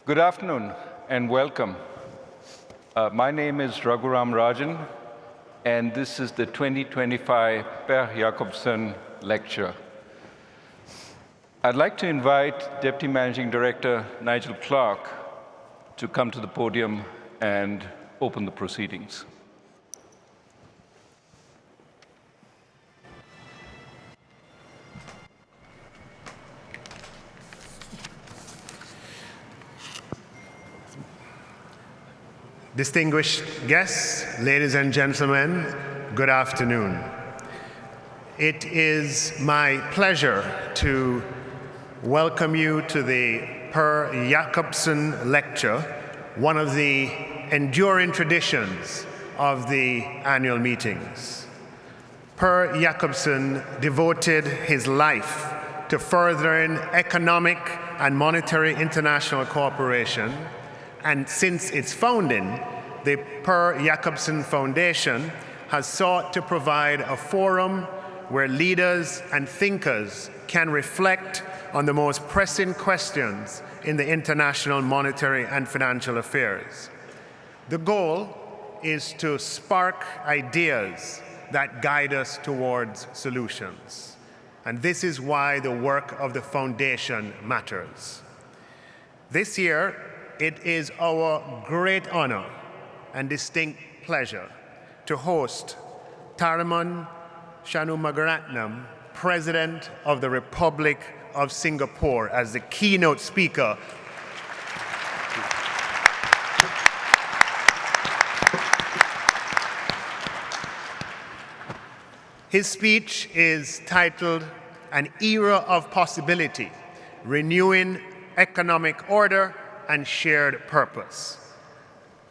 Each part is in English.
Good afternoon and welcome. My name is Raghuram Rajan, and this is the 2025 Per Jacobsson Lecture. I'd like to invite Deputy Managing Director Nigel Clark to come to the podium and open the proceedings. Distinguished guests, ladies and gentlemen, good afternoon. It is my pleasure to welcome you to the Per Jacobsson Lecture, one of the enduring traditions of the annual meetings. Per Jacobsson devoted his life to furthering economic and monetary international cooperation, and since its founding, the Per Jacobsson Foundation has sought to provide a forum where leaders and thinkers can reflect on the most pressing questions in the international monetary and financial affairs. The goal is to spark ideas that guide us towards solutions. And this is why the work of the Foundation matters. This year, it is our great honor and distinct pleasure to host Tharman Shanmugaratnam, President of the Republic of Singapore, as the keynote speaker. His speech is titled An Era of Possibility, Renewing Economic Order and Shared Purpose.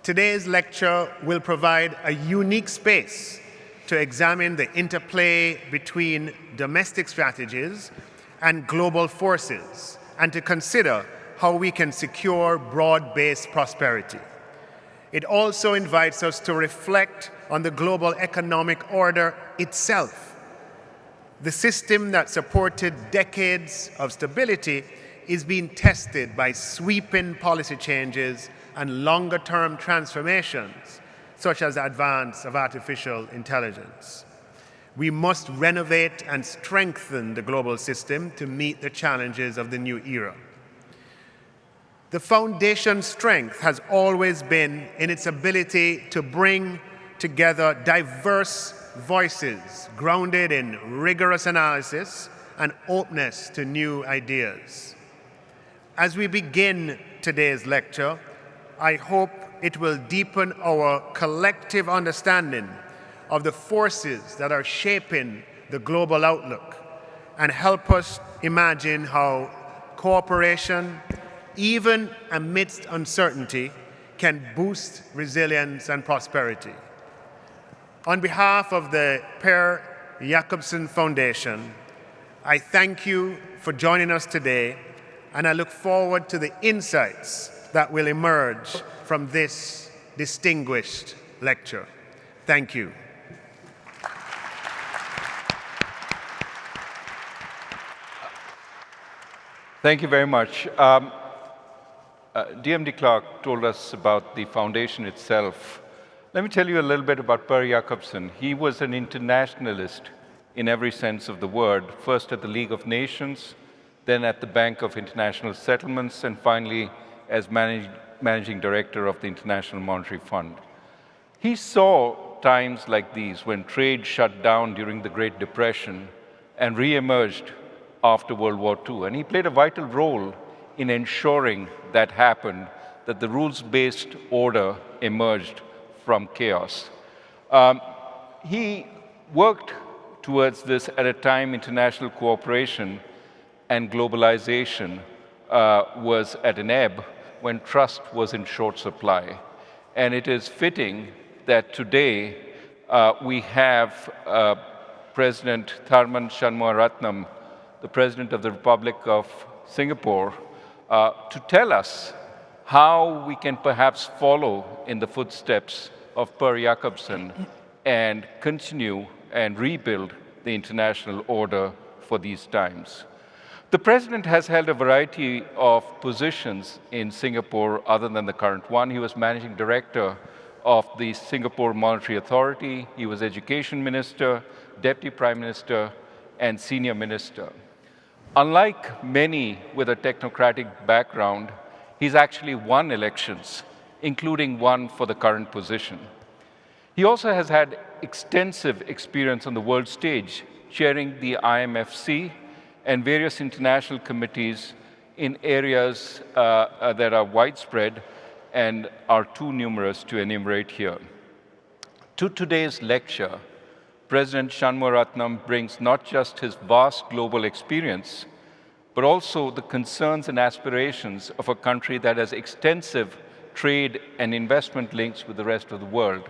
Today's lecture will provide a unique space to examine the interplay between domestic strategies and global forces, and to consider how we can secure broad-based prosperity. It also invites us to reflect on the global economic order itself. The system that supported decades of stability is being tested by sweeping policy changes and longer-term transformations, such as the advance of artificial intelligence. We must renovate and strengthen the global system to meet the challenges of the new era. The Foundation's strength has always been in its ability to bring together diverse voices grounded in rigorous analysis and openness to new ideas. As we begin today's lecture, I hope it will deepen our collective understanding of the forces that are shaping the global outlook and help us imagine how cooperation, even amidst uncertainty, can boost resilience and prosperity. On behalf of the Per Jacobsson Foundation, I thank you for joining us today, and I look forward to the insights that will emerge from this distinguished lecture. Thank you. Thank you very much. DMD Clark told us about the foundation itself. Let me tell you a little bit about Per Jacobsson. He was an internationalist in every sense of the word, first at the League of Nations, then at the Bank of International Settlements, and finally as managing director of the International Monetary Fund. He saw times like these when trade shut down during the Great Depression and re-emerged after World War II. And he played a vital role in ensuring that happened, that the rules-based order emerged from chaos. He worked towards this at a time international cooperation and globalization was at an ebb, when trust was in short supply. And it is fitting that today we have President Tharman Shanmugaratnam, the President of the Republic of Singapore, to tell us how we can perhaps follow in the footsteps of Per Jacobsson and continue and rebuild the international order for these times. The president has held a variety of positions in Singapore other than the current one. He was managing director of the Singapore Monetary Authority. He was education minister, deputy prime minister, and senior minister. Unlike many with a technocratic background, he's actually won elections, including one for the current position. He also has had extensive experience on the world stage, chairing the IMFC and various international committees in areas that are widespread and are too numerous to enumerate here. To today's lecture, President Shanmugaratnam brings not just his vast global experience, but also the concerns and aspirations of a country that has extensive trade and investment links with the rest of the world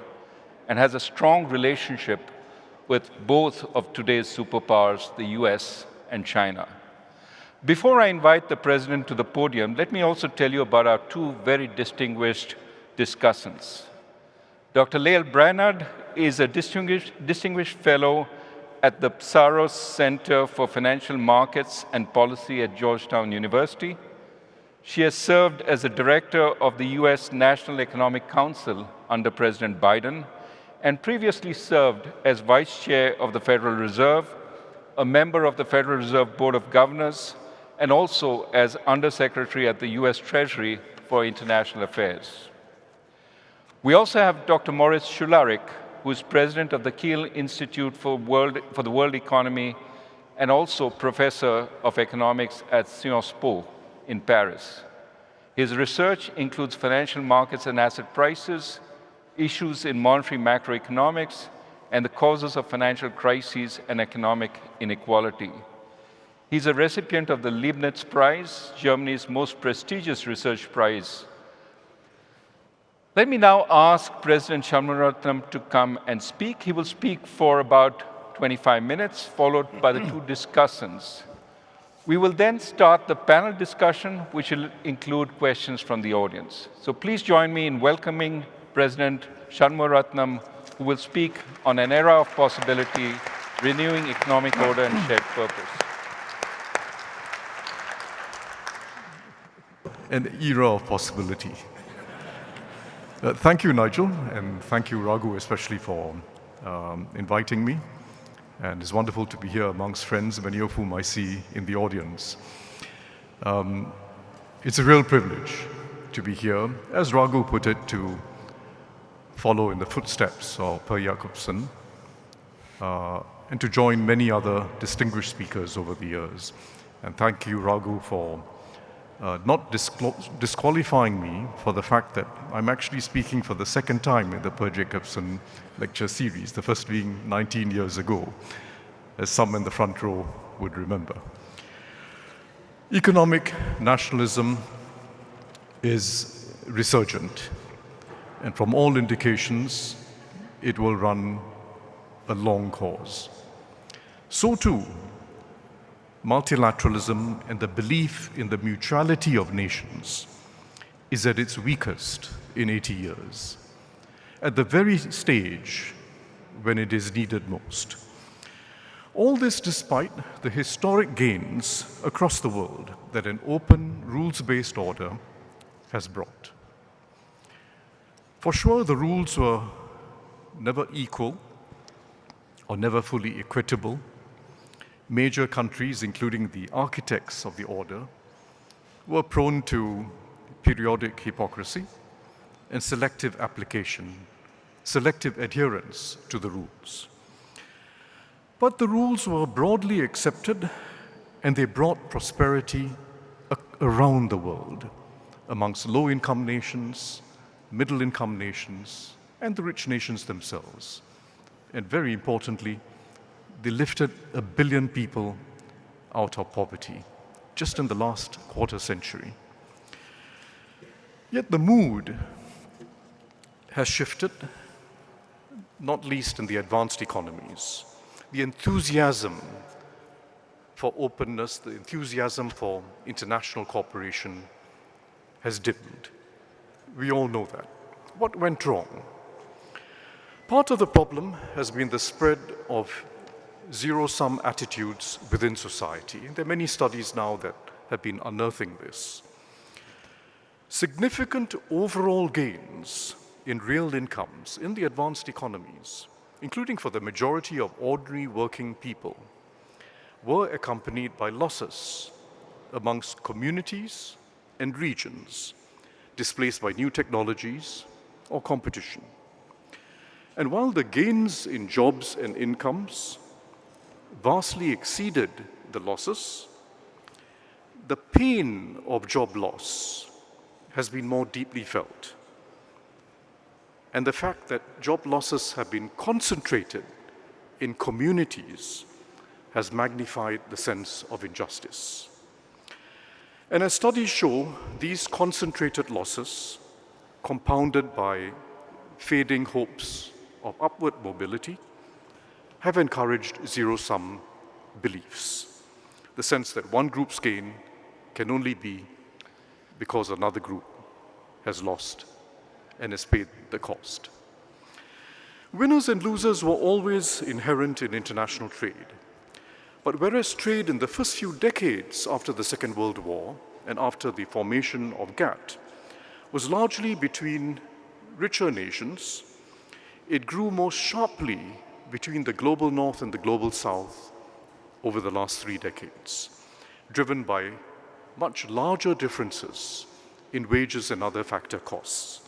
and has a strong relationship with both of today's superpowers, the US and China. Before I invite the President to the podium, let me also tell you about our two very distinguished discussants. Dr. Lael Brainerd is a distinguished fellow at the Psaros Center for Financial Markets and Policy at Georgetown University. She has served as a director of the US National Economic Council under President Biden and previously served as vice chair of the Federal Reserve, a member of the Federal Reserve Board of Governors, and also as undersecretary at the US Treasury for International Affairs. We also have Dr. Moritz Schularik, who is president of the Kiel Institute for the World Economy and also professor of economics at Sciences Po in Paris. His research includes financial markets and asset prices, issues in monetary macroeconomics, and the causes of financial crises and economic inequality. He's a recipient of the Leibniz Prize, Germany's most prestigious research prize. Let me now ask President Shanmugaratnam to come and speak. He will speak for about 25 minutes, followed by the two discussants. We will then start the panel discussion, which will include questions from the audience. So please join me in welcoming President Shanmugaratnam, who will speak on an era of possibility, renewing economic order and shared purpose. An era of possibility. Thank you, Nigel, and thank you, Raghu, especially for inviting me. And it's wonderful to be here amongst friends, many of whom I see in the audience. It's a real privilege to be here, as Raghu put it, to follow in the footsteps of Per Jacobsson and to join many other distinguished speakers over the years. And thank you, Raghu, for not disqualifying me for the fact that I'm actually speaking for the second time in the Per Jacobsson lecture series, the first being 19 years ago, as some in the front row would remember. Economic nationalism is resurgent, and from all indications, it will run a long course. So too, multilateralism and the belief in the mutuality of nations is at its weakest in 80 years, at the very stage when it is needed most. All this despite the historic gains across the world that an open, rules-based order has brought. For sure, the rules were never equal or never fully equitable. Major countries, including the architects of the order, were prone to periodic hypocrisy and selective application, selective adherence to the rules. But the rules were broadly accepted, and they brought prosperity around the world, amongst low-income nations, middle-income nations, and the rich nations themselves. And very importantly, they lifted 1 billion people out of poverty just in the last quarter century. Yet the mood has shifted, not least in the advanced economies. The enthusiasm for openness, the enthusiasm for international cooperation has dimmed. We all know that. What went wrong? Part of the problem has been the spread of zero-sum attitudes within society. And there are many studies now that have been unearthing this. Significant overall gains in real incomes in the advanced economies, including for the majority of ordinary working people, were accompanied by losses amongst communities and regions displaced by new technologies or competition. And while the gains in jobs and incomes vastly exceeded the losses, the pain of job loss has been more deeply felt. And the fact that job losses have been concentrated in communities has magnified the sense of injustice. And as studies show, these concentrated losses, compounded by fading hopes of upward mobility, have encouraged zero-sum beliefs. The sense that one group's gain can only be because another group has lost and has paid the cost. Winners and losers were always inherent in international trade. But whereas trade in the first few decades after the Second World War and after the formation of GATT was largely between richer nations, it grew more sharply between the global North and the global South over the last 3 decades, driven by much larger differences in wages and other factor costs.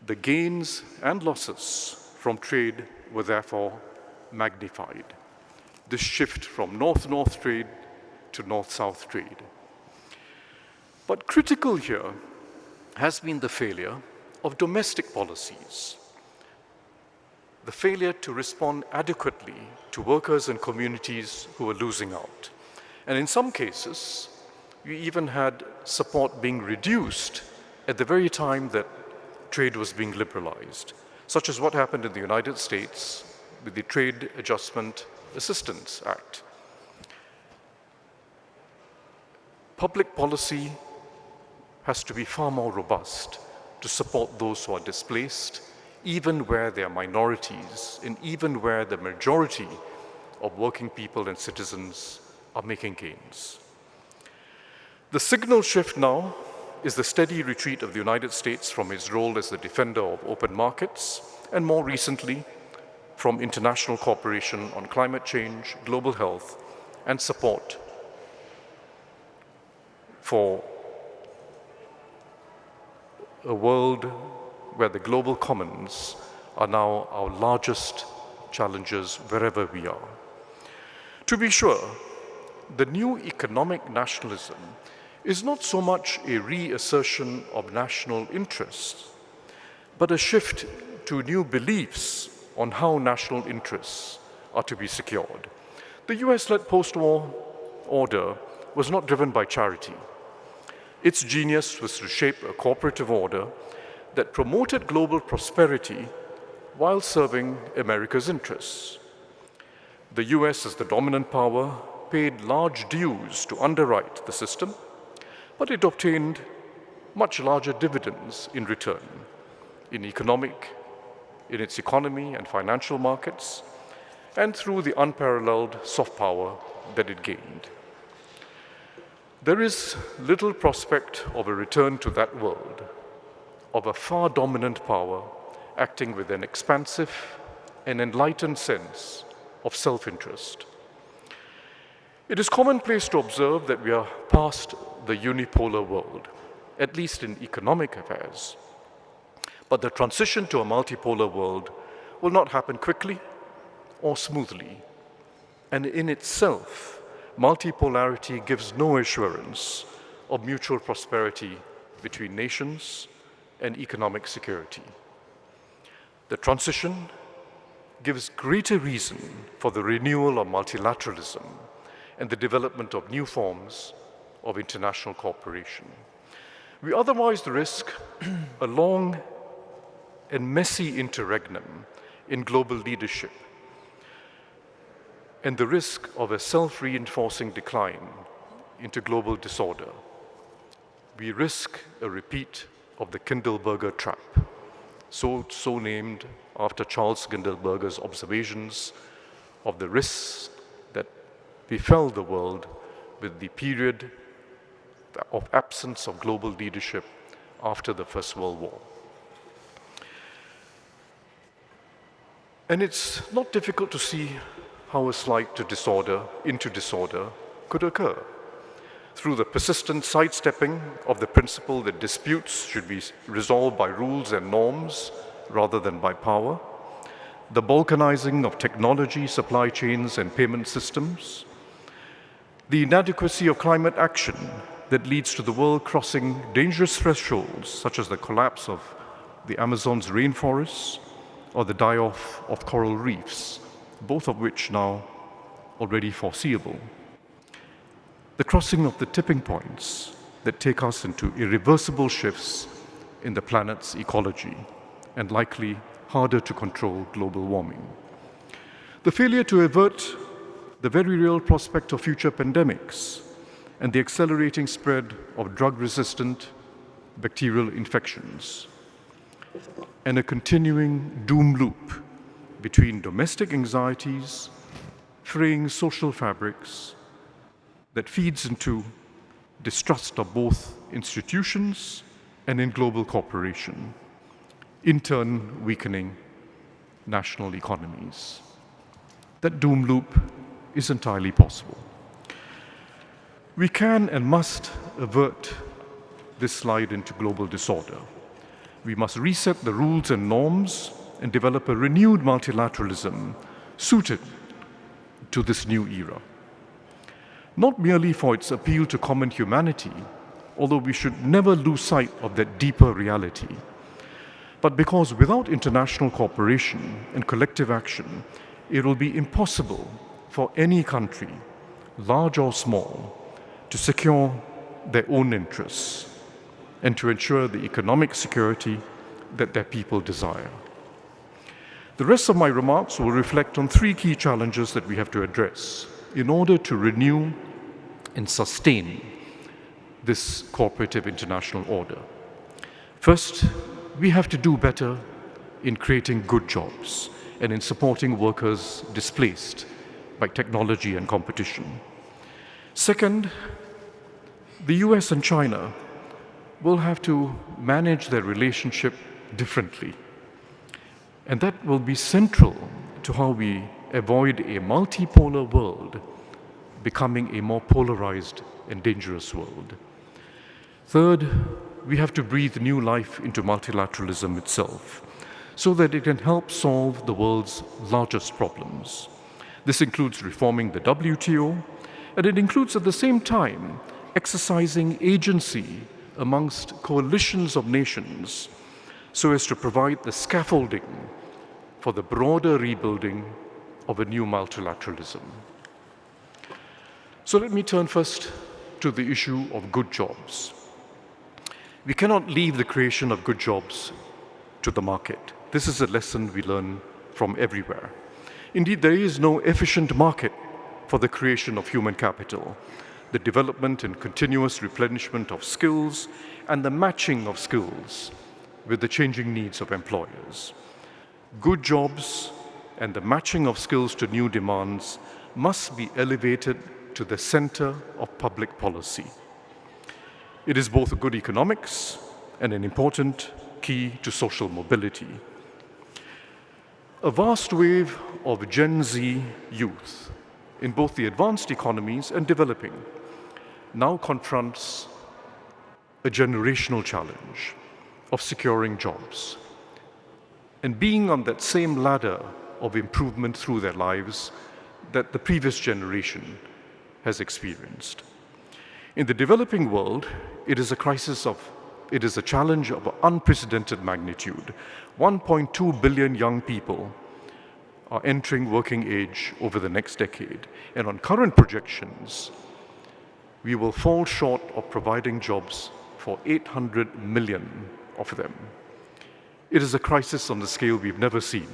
The gains and losses from trade were therefore magnified. This shift from North-North trade to North-South trade. But critical here has been the failure of domestic policies, the failure to respond adequately to workers and communities who were losing out. And in some cases, you even had support being reduced at the very time that trade was being liberalized, such as what happened in the United States with the Trade Adjustment Assistance Act. Public policy has to be far more robust to support those who are displaced, even where they are minorities, and even where the majority of working people and citizens are making gains. The signal shift now is the steady retreat of the United States from its role as the defender of open markets, and more recently, from international cooperation on climate change, global health, and support for a world where the global commons are now our largest challenges wherever we are. To be sure, the new economic nationalism is not so much a reassertion of national interests, but a shift to new beliefs on how national interests are to be secured. The US-led post-war order was not driven by charity. Its genius was to shape a cooperative order that promoted global prosperity while serving America's interests. The US, as the dominant power, paid large dues to underwrite the system, but it obtained much larger dividends in return in its economy and financial markets, and through the unparalleled soft power that it gained. There is little prospect of a return to that world, of a far dominant power acting with an expansive and enlightened sense of self-interest. It is commonplace to observe that we are past the unipolar world, at least in economic affairs. But the transition to a multipolar world will not happen quickly or smoothly. And in itself, multipolarity gives no assurance of mutual prosperity between nations and economic security. The transition gives greater reason for the renewal of multilateralism and the development of new forms of international cooperation. We otherwise risk a long and messy interregnum in global leadership and the risk of a self-reinforcing decline into global disorder. We risk a repeat of the Kindleberger trap, so named after Charles Kindleberger's observations of the risks that befell the world with the period of absence of global leadership after the First World War. And it's not difficult to see how a slide to disorder, into disorder, could occur through the persistent sidestepping of the principle that disputes should be resolved by rules and norms rather than by power, the balkanizing of technology, supply chains, and payment systems, the inadequacy of climate action that leads to the world crossing dangerous thresholds, such as the collapse of the Amazon's rainforests or the die-off of coral reefs, both of which now already foreseeable. The crossing of the tipping points that take us into irreversible shifts in the planet's ecology and likely harder to control global warming. The failure to avert the very real prospect of future pandemics and the accelerating spread of drug-resistant bacterial infections, and a continuing doom loop between domestic anxieties, fraying social fabrics, that feeds into distrust of both institutions and in global cooperation, in turn weakening national economies. That doom loop is entirely possible. We can and must avert this slide into global disorder. We must reset the rules and norms and develop a renewed multilateralism suited to this new era. Not merely for its appeal to common humanity, although we should never lose sight of that deeper reality, but because without international cooperation and collective action, it will be impossible for any country, large or small, to secure their own interests and to ensure the economic security that their people desire. The rest of my remarks will reflect on three key challenges that we have to address in order to renew and sustain this cooperative international order. First, we have to do better in creating good jobs and in supporting workers displaced by technology and competition. Second, the US and China will have to manage their relationship differently. And that will be central to how we avoid a multipolar world becoming a more polarized and dangerous world. Third, we have to breathe new life into multilateralism itself so that it can help solve the world's largest problems. This includes reforming the WTO, and it includes at the same time exercising agency amongst coalitions of nations so as to provide the scaffolding for the broader rebuilding of a new multilateralism. So let me turn first to the issue of good jobs. We cannot leave the creation of good jobs to the market. This is a lesson we learn from everywhere. Indeed, there is no efficient market for the creation of human capital, the development and continuous replenishment of skills, and the matching of skills with the changing needs of employers. Good jobs and the matching of skills to new demands must be elevated to the center of public policy. It is both good economics and an important key to social mobility. A vast wave of Gen Z youth in both the advanced economies and developing now confronts a generational challenge of securing jobs and being on that same ladder of improvement through their lives that the previous generation has experienced. In the developing world, it is a challenge of unprecedented magnitude. 1.2 billion young people are entering working age over the next decade. And on current projections, we will fall short of providing jobs for 800 million of them. It is a crisis on the scale we've never seen.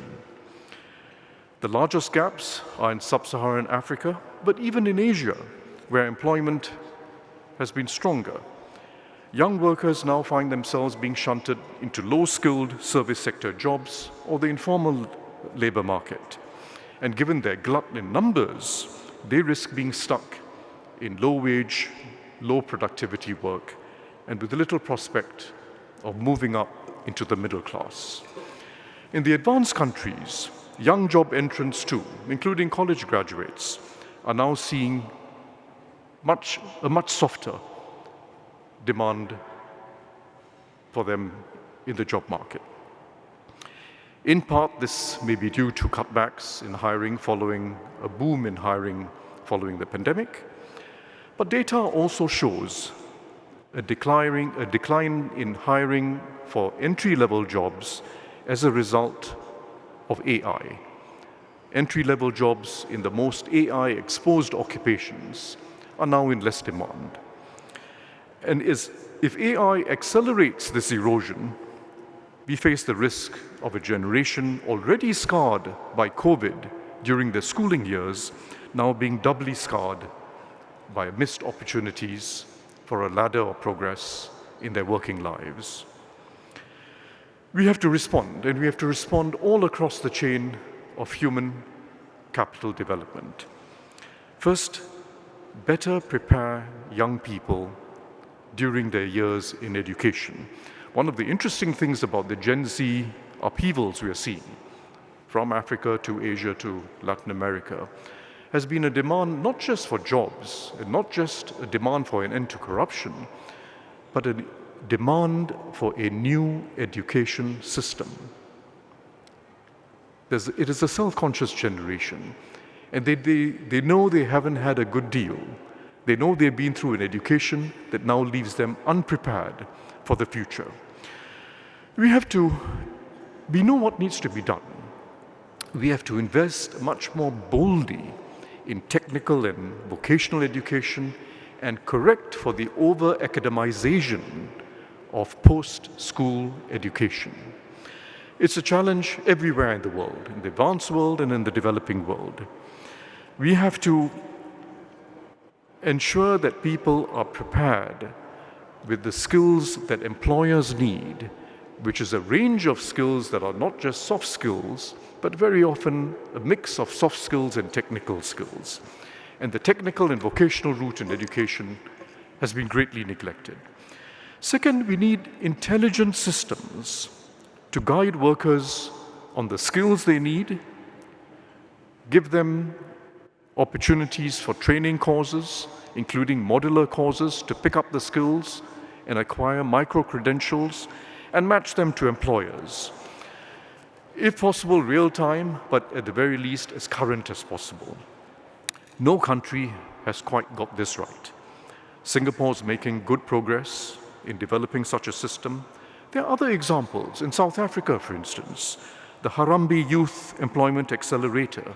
The largest gaps are in sub-Saharan Africa, but even in Asia, where employment has been stronger. Young workers now find themselves being shunted into low-skilled service sector jobs or the informal labor market. And given their glut in numbers, they risk being stuck in low-wage, low-productivity work, and with little prospect of moving up into the middle class. In the advanced countries, young job entrants too, including college graduates, are now seeing a much softer demand for them in the job market. In part, this may be due to cutbacks in hiring following a boom in hiring following the pandemic, but data also shows a decline in hiring for entry-level jobs as a result of AI. Entry-level jobs in the most AI-exposed occupations are now in less demand. And if AI accelerates this erosion, we face the risk of a generation already scarred by COVID during their schooling years, now being doubly scarred by missed opportunities for a ladder of progress in their working lives. We have to respond, and we have to respond all across the chain of human capital development. First, better prepare young people during their years in education. One of the interesting things about the Gen Z upheavals we are seeing, from Africa to Asia to Latin America, has been a demand not just for jobs, and not just a demand for an end to corruption, but a demand for a new education system. It is a self-conscious generation, and they know they haven't had a good deal. They know they've been through an education that now leaves them unprepared for the future. We know what needs to be done. We have to invest much more boldly in technical and vocational education and correct for the over-academization of post-school education. It's a challenge everywhere in the world, in the advanced world and in the developing world. We have to ensure that people are prepared with the skills that employers need, which is a range of skills that are not just soft skills, but very often a mix of soft skills and technical skills. And the technical and vocational route in education has been greatly neglected. Second, we need intelligent systems to guide workers on the skills they need, give them opportunities for training courses, including modular courses to pick up the skills and acquire micro-credentials and match them to employers. If possible, real time, but at the very least, as current as possible. No country has quite got this right. Singapore's making good progress in developing such a system. There are other examples. In South Africa, for instance, the Harambee Youth Employment Accelerator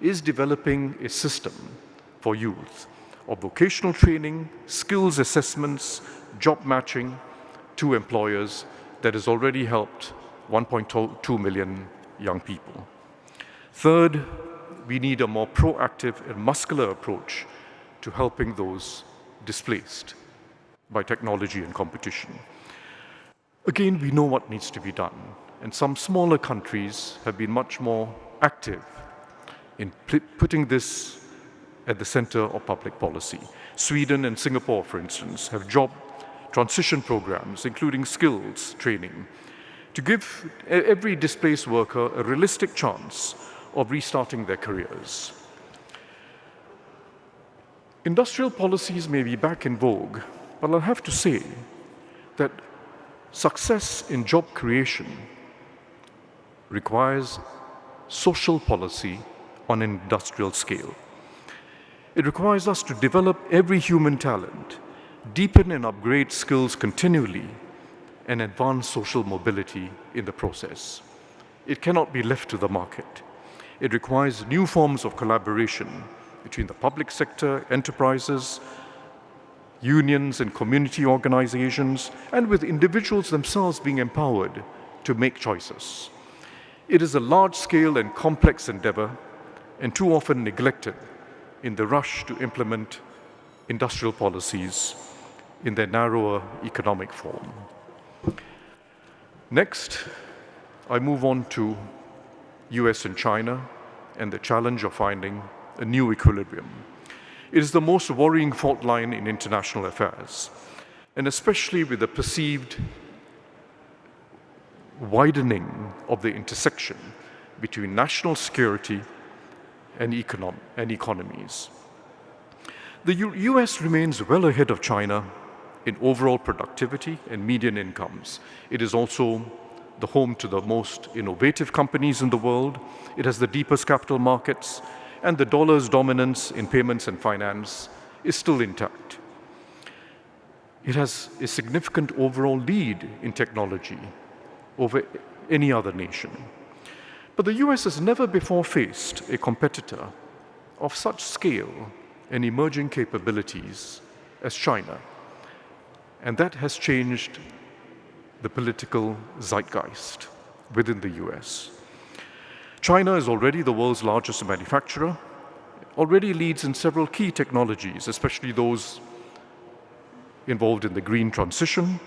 is developing a system for youth of vocational training, skills assessments, job matching to employers that has already helped 1.2 million young people. Third, we need a more proactive and muscular approach to helping those displaced by technology and competition. Again, we know what needs to be done, and some smaller countries have been much more active in putting this at the center of public policy. Sweden and Singapore, for instance, have job transition programs, including skills training, to give every displaced worker a realistic chance of restarting their careers. Industrial policies may be back in vogue, but I'll have to say that success in job creation requires social policy on an industrial scale. It requires us to develop every human talent, deepen and upgrade skills continually, and advance social mobility in the process. It cannot be left to the market. It requires new forms of collaboration between the public sector, enterprises, unions and community organizations, and with individuals themselves being empowered to make choices. It is a large-scale and complex endeavor, and too often neglected in the rush to implement industrial policies in their narrower economic form. Next, I move on to US and China and the challenge of finding a new equilibrium. It is the most worrying fault line in international affairs, and especially with the perceived widening of the intersection between national security and economies. The US remains well ahead of China in overall productivity and median incomes. It is also the home to the most innovative companies in the world. It has the deepest capital markets, and the dollar's dominance in payments and finance is still intact. It has a significant overall lead in technology over any other nation. But the US has never before faced a competitor of such scale and emerging capabilities as China. And that has changed the political zeitgeist within the US. China is already the world's largest manufacturer, already leads in several key technologies, especially those involved in the green transition,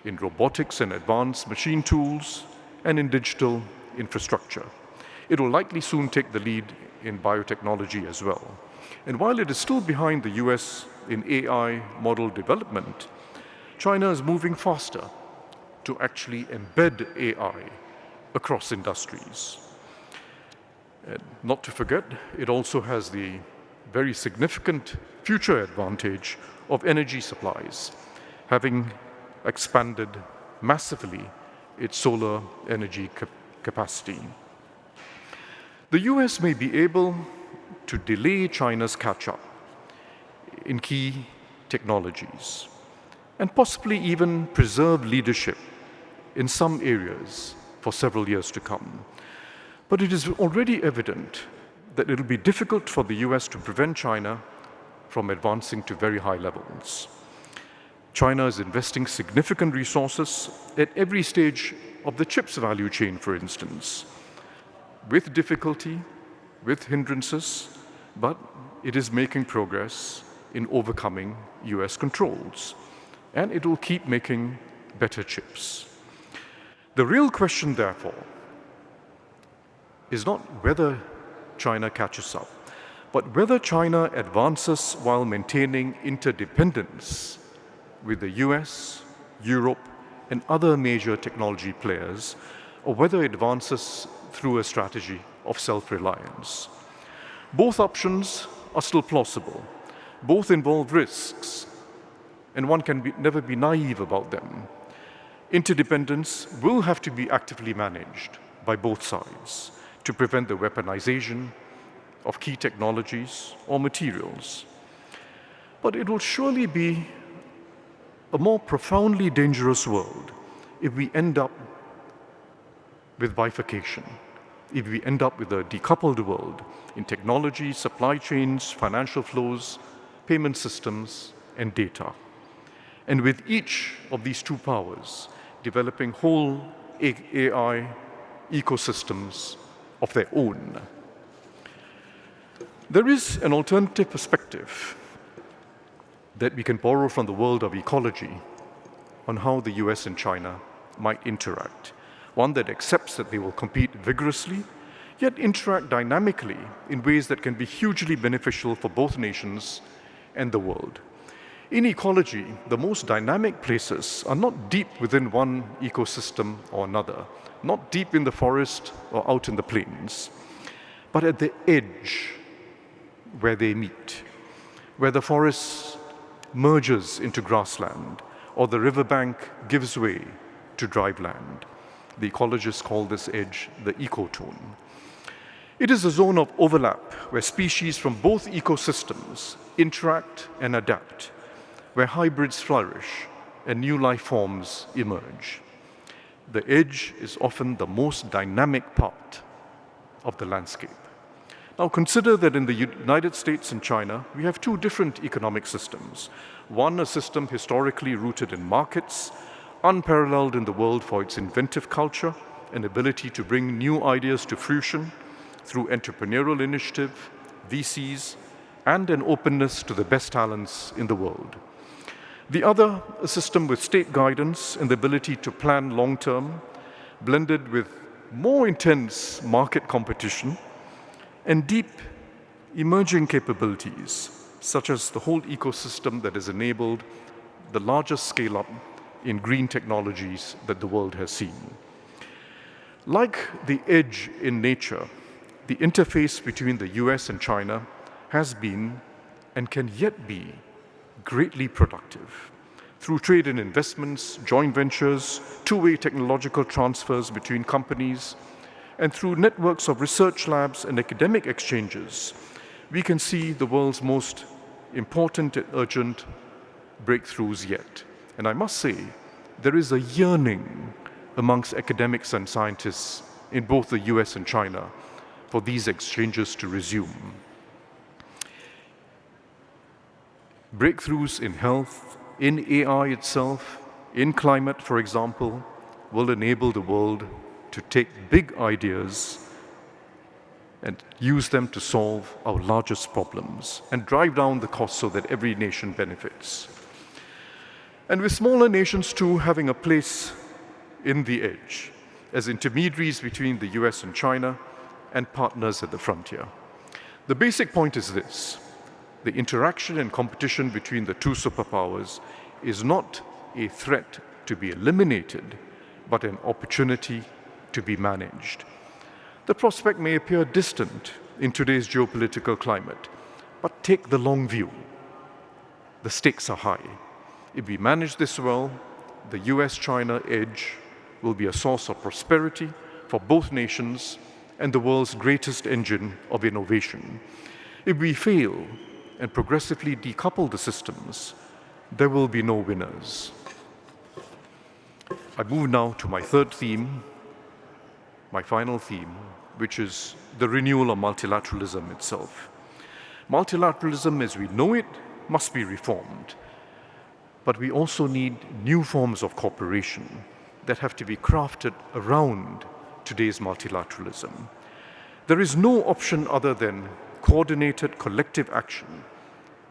in robotics and advanced machine tools, and in digital infrastructure. It will likely soon take the lead in biotechnology as well. And while it is still behind the US in AI model development, China is moving faster to actually embed AI across industries. And not to forget, it also has the very significant future advantage of energy supplies, having expanded massively its solar energy capacity. The US may be able to delay China's catch-up in key technologies and possibly even preserve leadership in some areas for several years to come. But it is already evident that it will be difficult for the US to prevent China from advancing to very high levels. China is investing significant resources at every stage of the chips value chain, for instance, with difficulty, with hindrances, but it is making progress in overcoming US controls, and it will keep making better chips. The real question, therefore, is not whether China catches up, but whether China advances while maintaining interdependence with the US, Europe, and other major technology players, or whether it advances through a strategy of self-reliance. Both options are still plausible. Both involve risks, and one can never be naive about them. Interdependence will have to be actively managed by both sides to prevent the weaponization of key technologies or materials. But it will surely be a more profoundly dangerous world if we end up with bifurcation, if we end up with a decoupled world in technology, supply chains, financial flows, payment systems, and data. And with each of these two powers developing whole AI ecosystems of their own. There is an alternative perspective that we can borrow from the world of ecology on how the US and China might interact. One that accepts that they will compete vigorously, yet interact dynamically in ways that can be hugely beneficial for both nations and the world. In ecology, the most dynamic places are not deep within one ecosystem or another, not deep in the forest or out in the plains, but at the edge where they meet, where the forest merges into grassland or the riverbank gives way to dry land. The ecologists call this edge the ecotone. It is a zone of overlap where species from both ecosystems interact and adapt, where hybrids flourish and new life forms emerge. The edge is often the most dynamic part of the landscape. Now consider that in the United States and China, we have two different economic systems. One, a system historically rooted in markets, unparalleled in the world for its inventive culture and ability to bring new ideas to fruition through entrepreneurial initiative, VCs, and an openness to the best talents in the world. The other, a system with state guidance and the ability to plan long-term, blended with more intense market competition and deep emerging capabilities, such as the whole ecosystem that has enabled the largest scale-up in green technologies that the world has seen. Like the edge in nature, the interface between the US and China has been and can yet be greatly productive. Through trade and investments, joint ventures, two-way technological transfers between companies, and through networks of research labs and academic exchanges, we can see the world's most important and urgent breakthroughs yet. And I must say, there is a yearning amongst academics and scientists in both the US and China for these exchanges to resume. Breakthroughs in health, in AI itself, in climate, for example, will enable the world to take big ideas and use them to solve our largest problems and drive down the cost so that every nation benefits. And with smaller nations too having a place in the edge as intermediaries between the US and China and partners at the frontier. The basic point is this: the interaction and competition between the two superpowers is not a threat to be eliminated, but an opportunity to be managed. The prospect may appear distant in today's geopolitical climate, but take the long view. The stakes are high. If we manage this well, the US-China edge will be a source of prosperity for both nations and the world's greatest engine of innovation. If we fail and progressively decouple the systems, there will be no winners. I move now to my third theme, my final theme, which is the renewal of multilateralism itself. Multilateralism as we know it must be reformed, but we also need new forms of cooperation that have to be crafted around today's multilateralism. There is no option other than coordinated collective action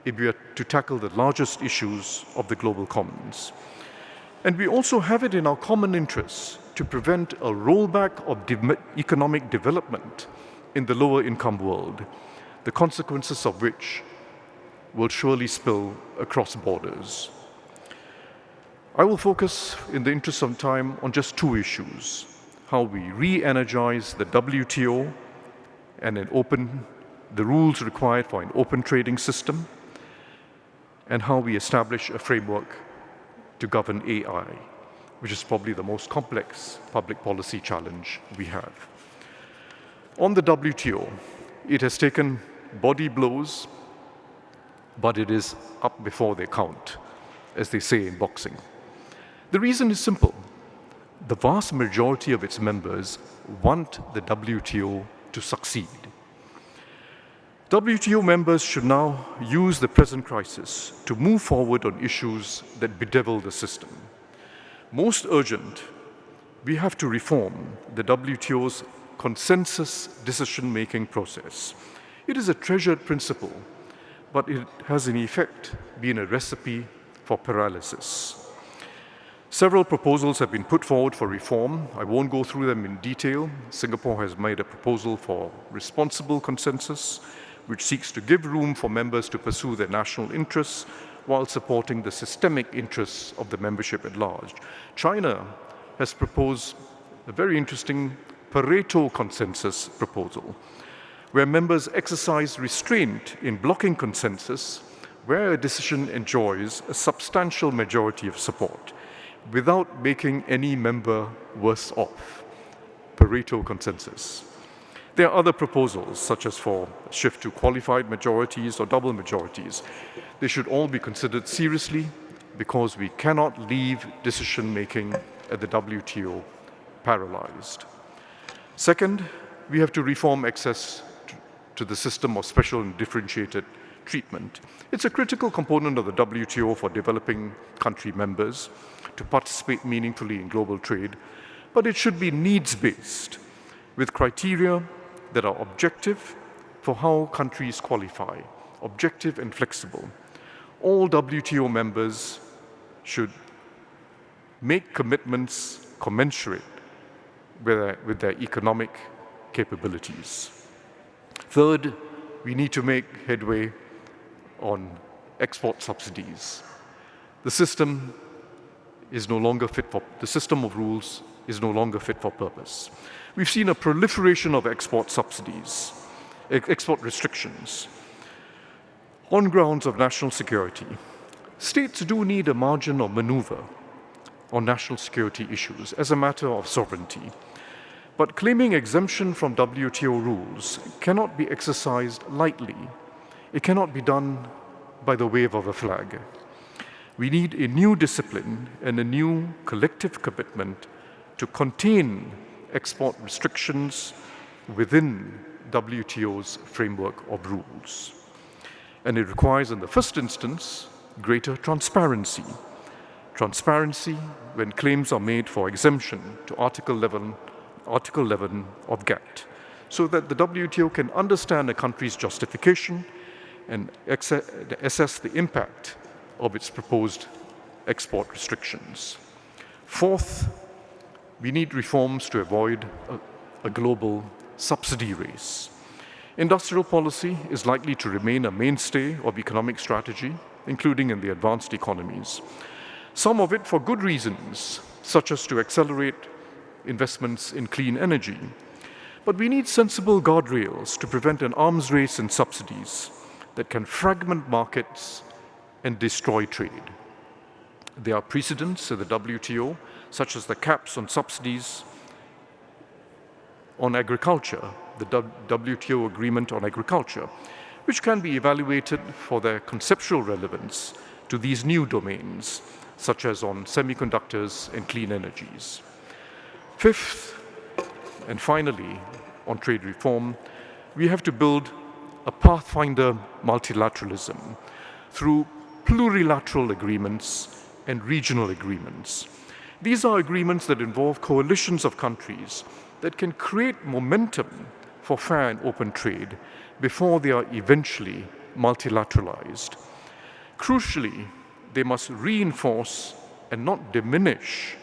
if we are to tackle the largest issues of the global commons. And we also have it in our common interests to prevent a rollback of economic development in the lower income world, the consequences of which will surely spill across borders. I will focus, in the interest of time, on just two issues: how we re-energize the WTO and the rules required for an open trading system, and how we establish a framework to govern AI, which is probably the most complex public policy challenge we have. On the WTO, it has taken body blows, but it is up before they count, as they say in boxing. The reason is simple. The vast majority of its members want the WTO to succeed. WTO members should now use the present crisis to move forward on issues that bedevil the system. Most urgent, we have to reform the WTO's consensus decision-making process. It is a treasured principle, but it has in effect been a recipe for paralysis. Several proposals have been put forward for reform. I won't go through them in detail. Singapore has made a proposal for responsible consensus, which seeks to give room for members to pursue their national interests while supporting the systemic interests of the membership at large. China has proposed a very interesting Pareto consensus proposal, where members exercise restraint in blocking consensus where a decision enjoys a substantial majority of support, without making any member worse off. Pareto consensus. There are other proposals, such as for a shift to qualified majorities or double majorities. They should all be considered seriously because we cannot leave decision-making at the WTO paralyzed. Second, we have to reform access to the system of special and differentiated treatment. It's a critical component of the WTO for developing country members to participate meaningfully in global trade, but it should be needs-based, with criteria that are objective for how countries qualify, objective and flexible. All WTO members should make commitments commensurate with their economic capabilities. Third, we need to make headway on export subsidies. The system of rules is no longer fit for purpose. We've seen a proliferation of export subsidies, export restrictions, on grounds of national security. States do need a margin of maneuver on national security issues as a matter of sovereignty. But claiming exemption from WTO rules cannot be exercised lightly. It cannot be done by the wave of a flag. We need a new discipline and a new collective commitment to contain export restrictions within WTO's framework of rules. And it requires, in the first instance, greater transparency. Transparency when claims are made for exemption to Article 11 of GATT, so that the WTO can understand a country's justification and assess the impact of its proposed export restrictions. Fourth, we need reforms to avoid a global subsidy race. Industrial policy is likely to remain a mainstay of economic strategy, including in the advanced economies. Some of it for good reasons, such as to accelerate investments in clean energy. But we need sensible guardrails to prevent an arms race in subsidies that can fragment markets and destroy trade. There are precedents in the WTO, such as the caps on subsidies on agriculture, the WTO agreement on agriculture, which can be evaluated for their conceptual relevance to these new domains, such as on semiconductors and clean energies. Fifth, and finally, on trade reform, we have to build a pathfinder multilateralism through plurilateral agreements and regional agreements. These are agreements that involve coalitions of countries that can create momentum for fair and open trade before they are eventually multilateralized. Crucially, they must reinforce and not diminish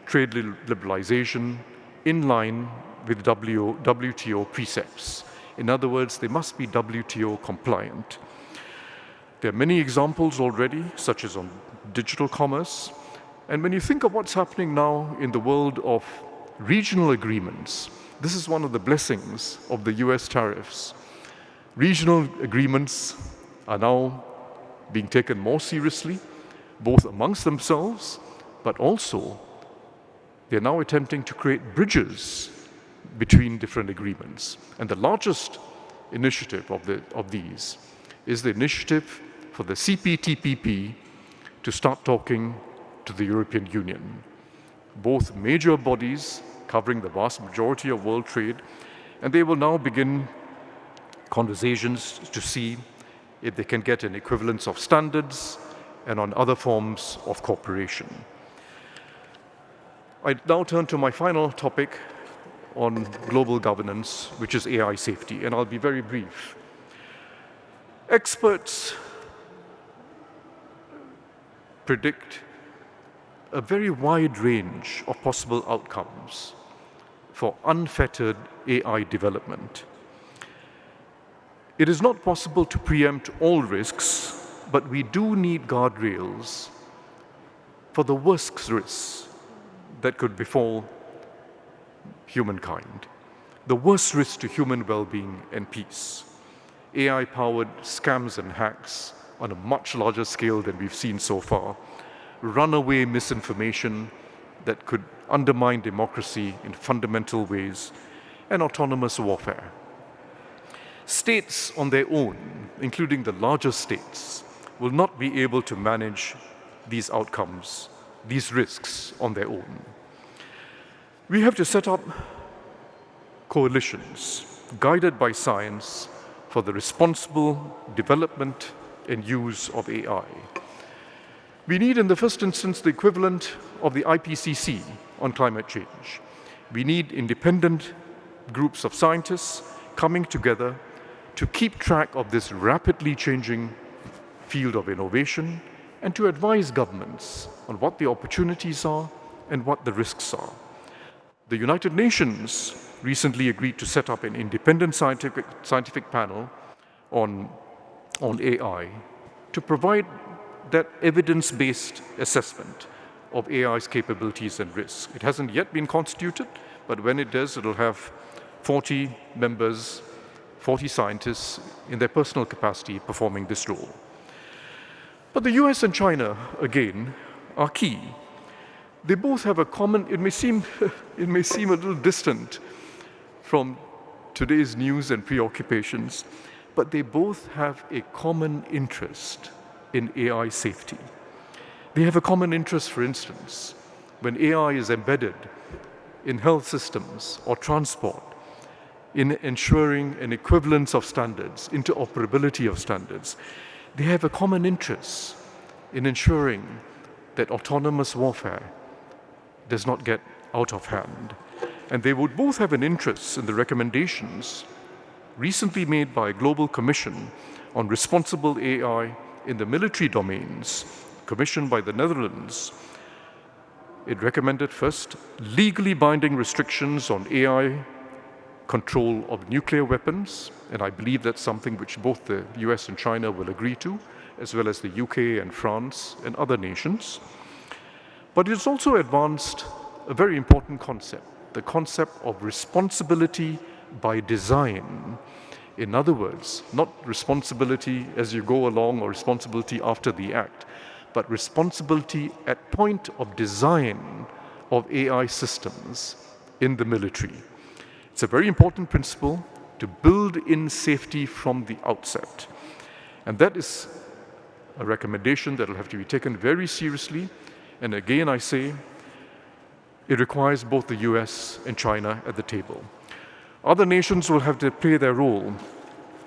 trade liberalization in line with WTO precepts. In other words, they must be WTO compliant. There are many examples already, such as on digital commerce. And when you think of what's happening now in the world of regional agreements, this is one of the blessings of the US tariffs. Regional agreements are now being taken more seriously, both amongst themselves, but also they're now attempting to create bridges between different agreements. And the largest initiative of these is the initiative for the CPTPP to start talking to the European Union. Both major bodies covering the vast majority of world trade, and they will now begin conversations to see if they can get an equivalence of standards and on other forms of cooperation. I now turn to my final topic on global governance, which is AI safety, and I'll be very brief. Experts predict a very wide range of possible outcomes for unfettered AI development. It is not possible to preempt all risks, but we do need guardrails for the worst risks that could befall humankind, the worst risk to human well-being and peace. AI-powered scams and hacks on a much larger scale than we've seen so far, runaway misinformation that could undermine democracy in fundamental ways, and autonomous warfare. States on their own, including the larger states, will not be able to manage these outcomes, these risks on their own. We have to set up coalitions guided by science for the responsible development and use of AI. We need, in the first instance, the equivalent of the IPCC on climate change. We need independent groups of scientists coming together to keep track of this rapidly changing field of innovation and to advise governments on what the opportunities are and what the risks are. The United Nations recently agreed to set up an independent scientific panel on AI to provide that evidence-based assessment of AI's capabilities and risks. It hasn't yet been constituted, but when it does, it'll have 40 members, 40 scientists in their personal capacity performing this role. But the US and China, again, are key. They both have a common, it may seem a little distant from today's news and preoccupations, but they both have a common interest in AI safety. They have a common interest, for instance, when AI is embedded in health systems or transport, in ensuring an equivalence of standards, interoperability of standards. They have a common interest in ensuring that autonomous warfare does not get out of hand. And they would both have an interest in the recommendations recently made by a global commission on responsible AI in the military domains, commissioned by the Netherlands. It recommended first legally binding restrictions on AI control of nuclear weapons, and I believe that's something which both the US and China will agree to, as well as the UK and France and other nations. But it's also advanced a very important concept, the concept of responsibility by design. In other words, not responsibility as you go along or responsibility after the act, but responsibility at point of design of AI systems in the military. It's a very important principle to build in safety from the outset. And that is a recommendation that will have to be taken very seriously. And again, I say, it requires both the US and China at the table. Other nations will have to play their role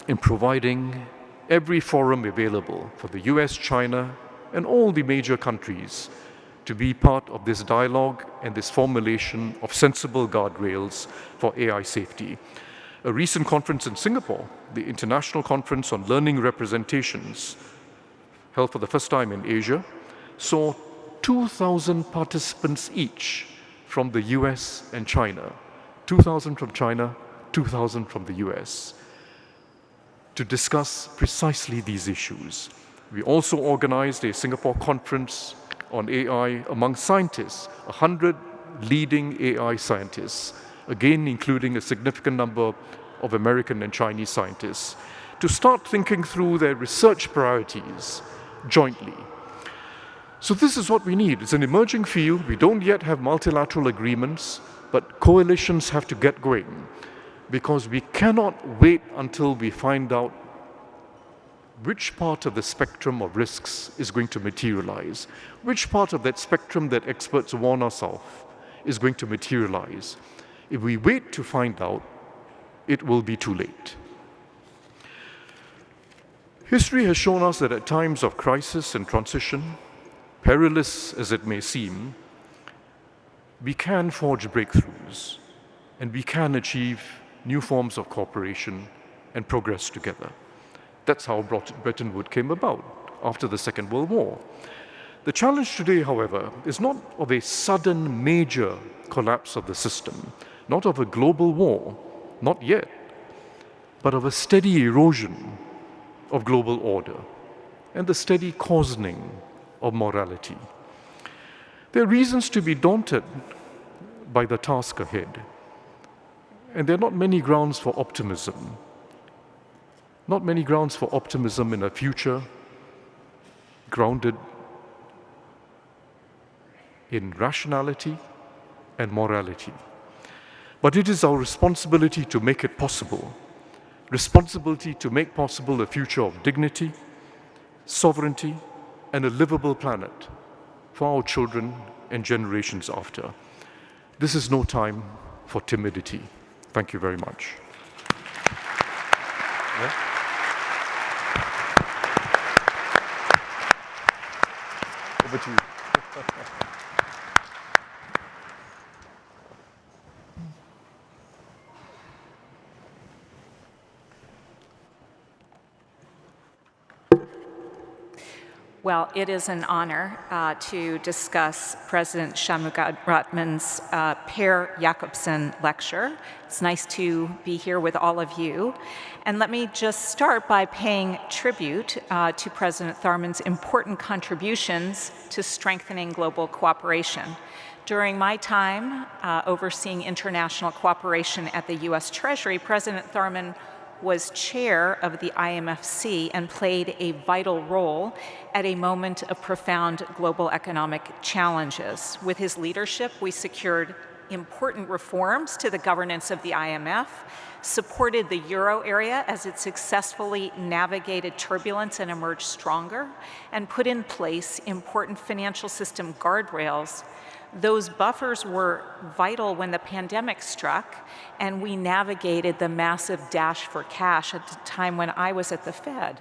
in providing every forum available for the US, China, and all the major countries to be part of this dialogue and this formulation of sensible guardrails for AI safety. A recent conference in Singapore, the International Conference on Learning Representations, held for the first time in Asia, saw 2,000 participants each from the US and China. 2,000 from China, 2,000 from the US, to discuss precisely these issues. We also organized a Singapore conference on AI among scientists, 100 leading AI scientists, again including a significant number of American and Chinese scientists, to start thinking through their research priorities jointly. So this is what we need. It's an emerging field. We don't yet have multilateral agreements, but coalitions have to get going, because we cannot wait until we find out which part of the spectrum of risks is going to materialize, which part of that spectrum that experts warn us of is going to materialize. If we wait to find out, it will be too late. History has shown us that at times of crisis and transition, perilous as it may seem, we can forge breakthroughs and we can achieve new forms of cooperation and progress together. That's how Bretton Woods came about after the Second World War. The challenge today, however, is not of a sudden major collapse of the system, not of a global war, not yet, but of a steady erosion of global order and the steady coarsening of morality. There are reasons to be daunted by the task ahead, and there are not many grounds for optimism. Not many grounds for optimism in a future grounded in rationality and morality. But it is our responsibility to make it possible, responsibility to make possible a future of dignity, sovereignty, and a livable planet for our children and generations after. This is no time for timidity. Thank you very much. Yeah. Over to you. Well, it is an honor to discuss President Shanmugaratnam's Per Jacobsson lecture. It's nice to be here with all of you. And let me just start by paying tribute to President Tharman's important contributions to strengthening global cooperation. During my time overseeing international cooperation at the US Treasury, President Tharman was chair of the IMF and played a vital role at a moment of profound global economic challenges. With his leadership, we secured important reforms to the governance of the IMF, supported the euro area as it successfully navigated turbulence and emerged stronger, and put in place important financial system guardrails. Those buffers were vital when the pandemic struck, and we navigated the massive dash for cash at the time when I was at the Fed.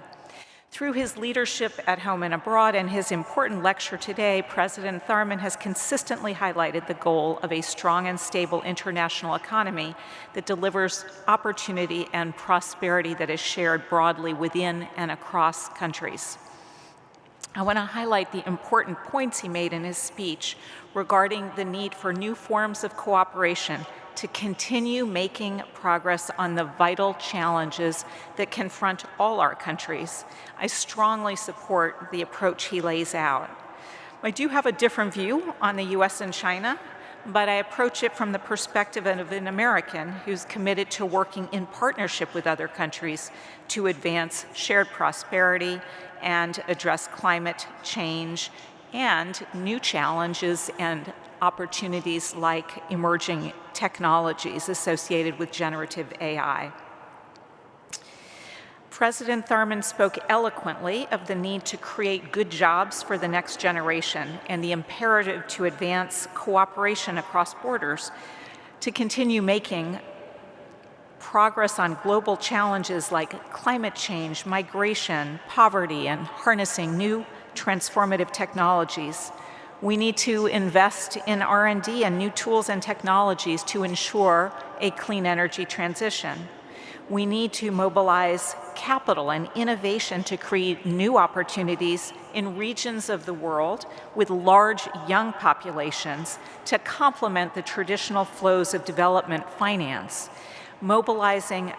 Through his leadership at home and abroad and his important lecture today, President Tharman has consistently highlighted the goal of a strong and stable international economy that delivers opportunity and prosperity that is shared broadly within and across countries. I want to highlight the important points he made in his speech regarding the need for new forms of cooperation to continue making progress on the vital challenges that confront all our countries. I strongly support the approach he lays out. I do have a different view on the US and China, but I approach it from the perspective of an American who's committed to working in partnership with other countries to advance shared prosperity and address climate change and new challenges and opportunities like emerging technologies associated with generative AI. President Tharman spoke eloquently of the need to create good jobs for the next generation and the imperative to advance cooperation across borders to continue making progress on global challenges like climate change, migration, poverty, and harnessing new transformative technologies. We need to invest in R&D and new tools and technologies to ensure a clean energy transition. We need to mobilize capital and innovation to create new opportunities in regions of the world with large young populations to complement the traditional flows of development finance. Mobilizing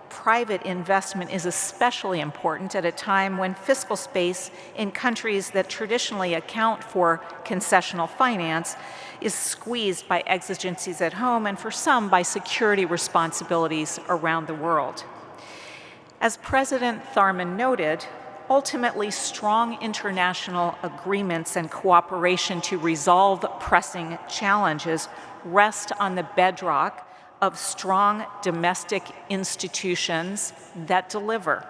private investment is especially important at a time when fiscal space in countries that traditionally account for concessional finance is squeezed by exigencies at home and for some by security responsibilities around the world. As President Tharman noted, ultimately strong international agreements and cooperation to resolve pressing challenges rest on the bedrock of strong domestic institutions that deliver.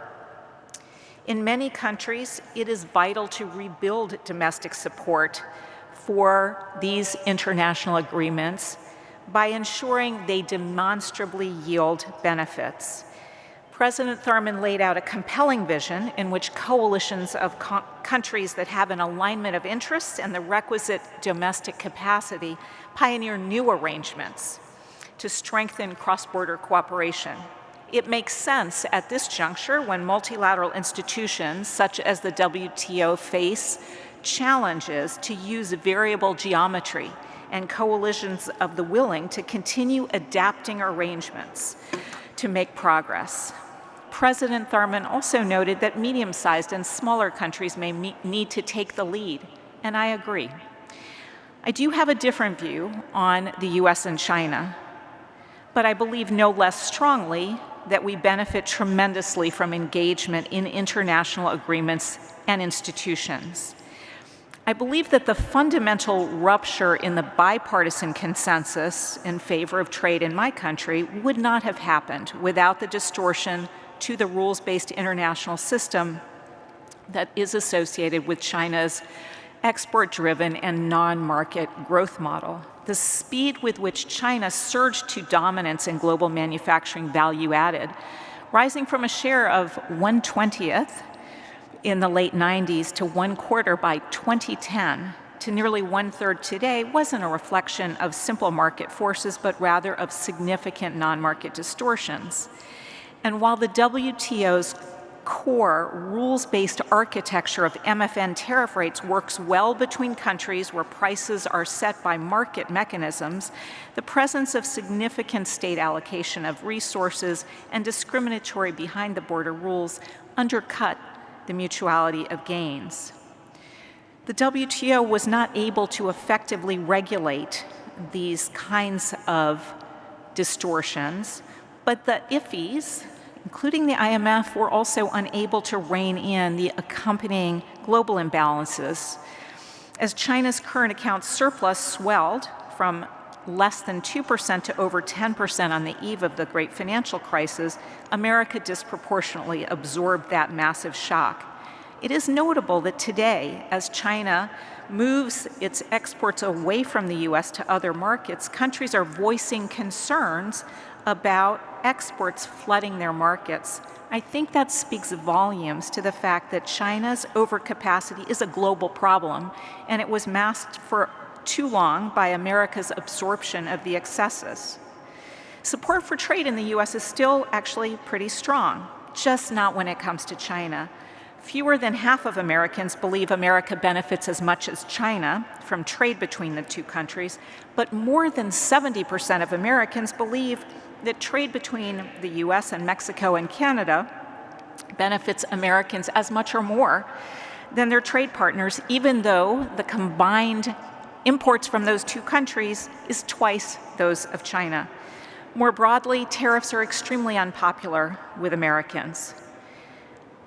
In many countries, it is vital to rebuild domestic support for these international agreements by ensuring they demonstrably yield benefits. President Tharman laid out a compelling vision in which coalitions of countries that have an alignment of interests and the requisite domestic capacity pioneer new arrangements to strengthen cross-border cooperation. It makes sense at this juncture when multilateral institutions such as the WTO face challenges to use variable geometry and coalitions of the willing to continue adapting arrangements to make progress. President Tharman also noted that medium-sized and smaller countries may need to take the lead, and I agree. I do have a different view on the US and China, but I believe no less strongly that we benefit tremendously from engagement in international agreements and institutions. I believe that the fundamental rupture in the bipartisan consensus in favor of trade in my country would not have happened without the distortion to the rules-based international system that is associated with China's export-driven and non-market growth model. The speed with which China surged to dominance in global manufacturing value added, rising from a share of 1/20th in the late 90s to 1/4 by 2010 to nearly 1/3 today, wasn't a reflection of simple market forces, but rather of significant non-market distortions. And while the WTO's core rules-based architecture of MFN tariff rates works well between countries where prices are set by market mechanisms, the presence of significant state allocation of resources and discriminatory behind-the-border rules undercut the mutuality of gains. The WTO was not able to effectively regulate these kinds of distortions, but the IFIs, including the IMF, were also unable to rein in the accompanying global imbalances. As China's current account surplus swelled from less than 2% to over 10% on the eve of the great financial crisis, America disproportionately absorbed that massive shock. It is notable that today, as China moves its exports away from the US to other markets, countries are voicing concerns about exports flooding their markets. I think that speaks volumes to the fact that China's overcapacity is a global problem, and it was masked for too long by America's absorption of the excesses. Support for trade in the US is still actually pretty strong, just not when it comes to China. Fewer than half of Americans believe America benefits as much as China from trade between the two countries, but more than 70% of Americans believe that trade between the US and Mexico and Canada benefits Americans as much or more than their trade partners, even though the combined imports from those two countries is twice those of China. More broadly, tariffs are extremely unpopular with Americans.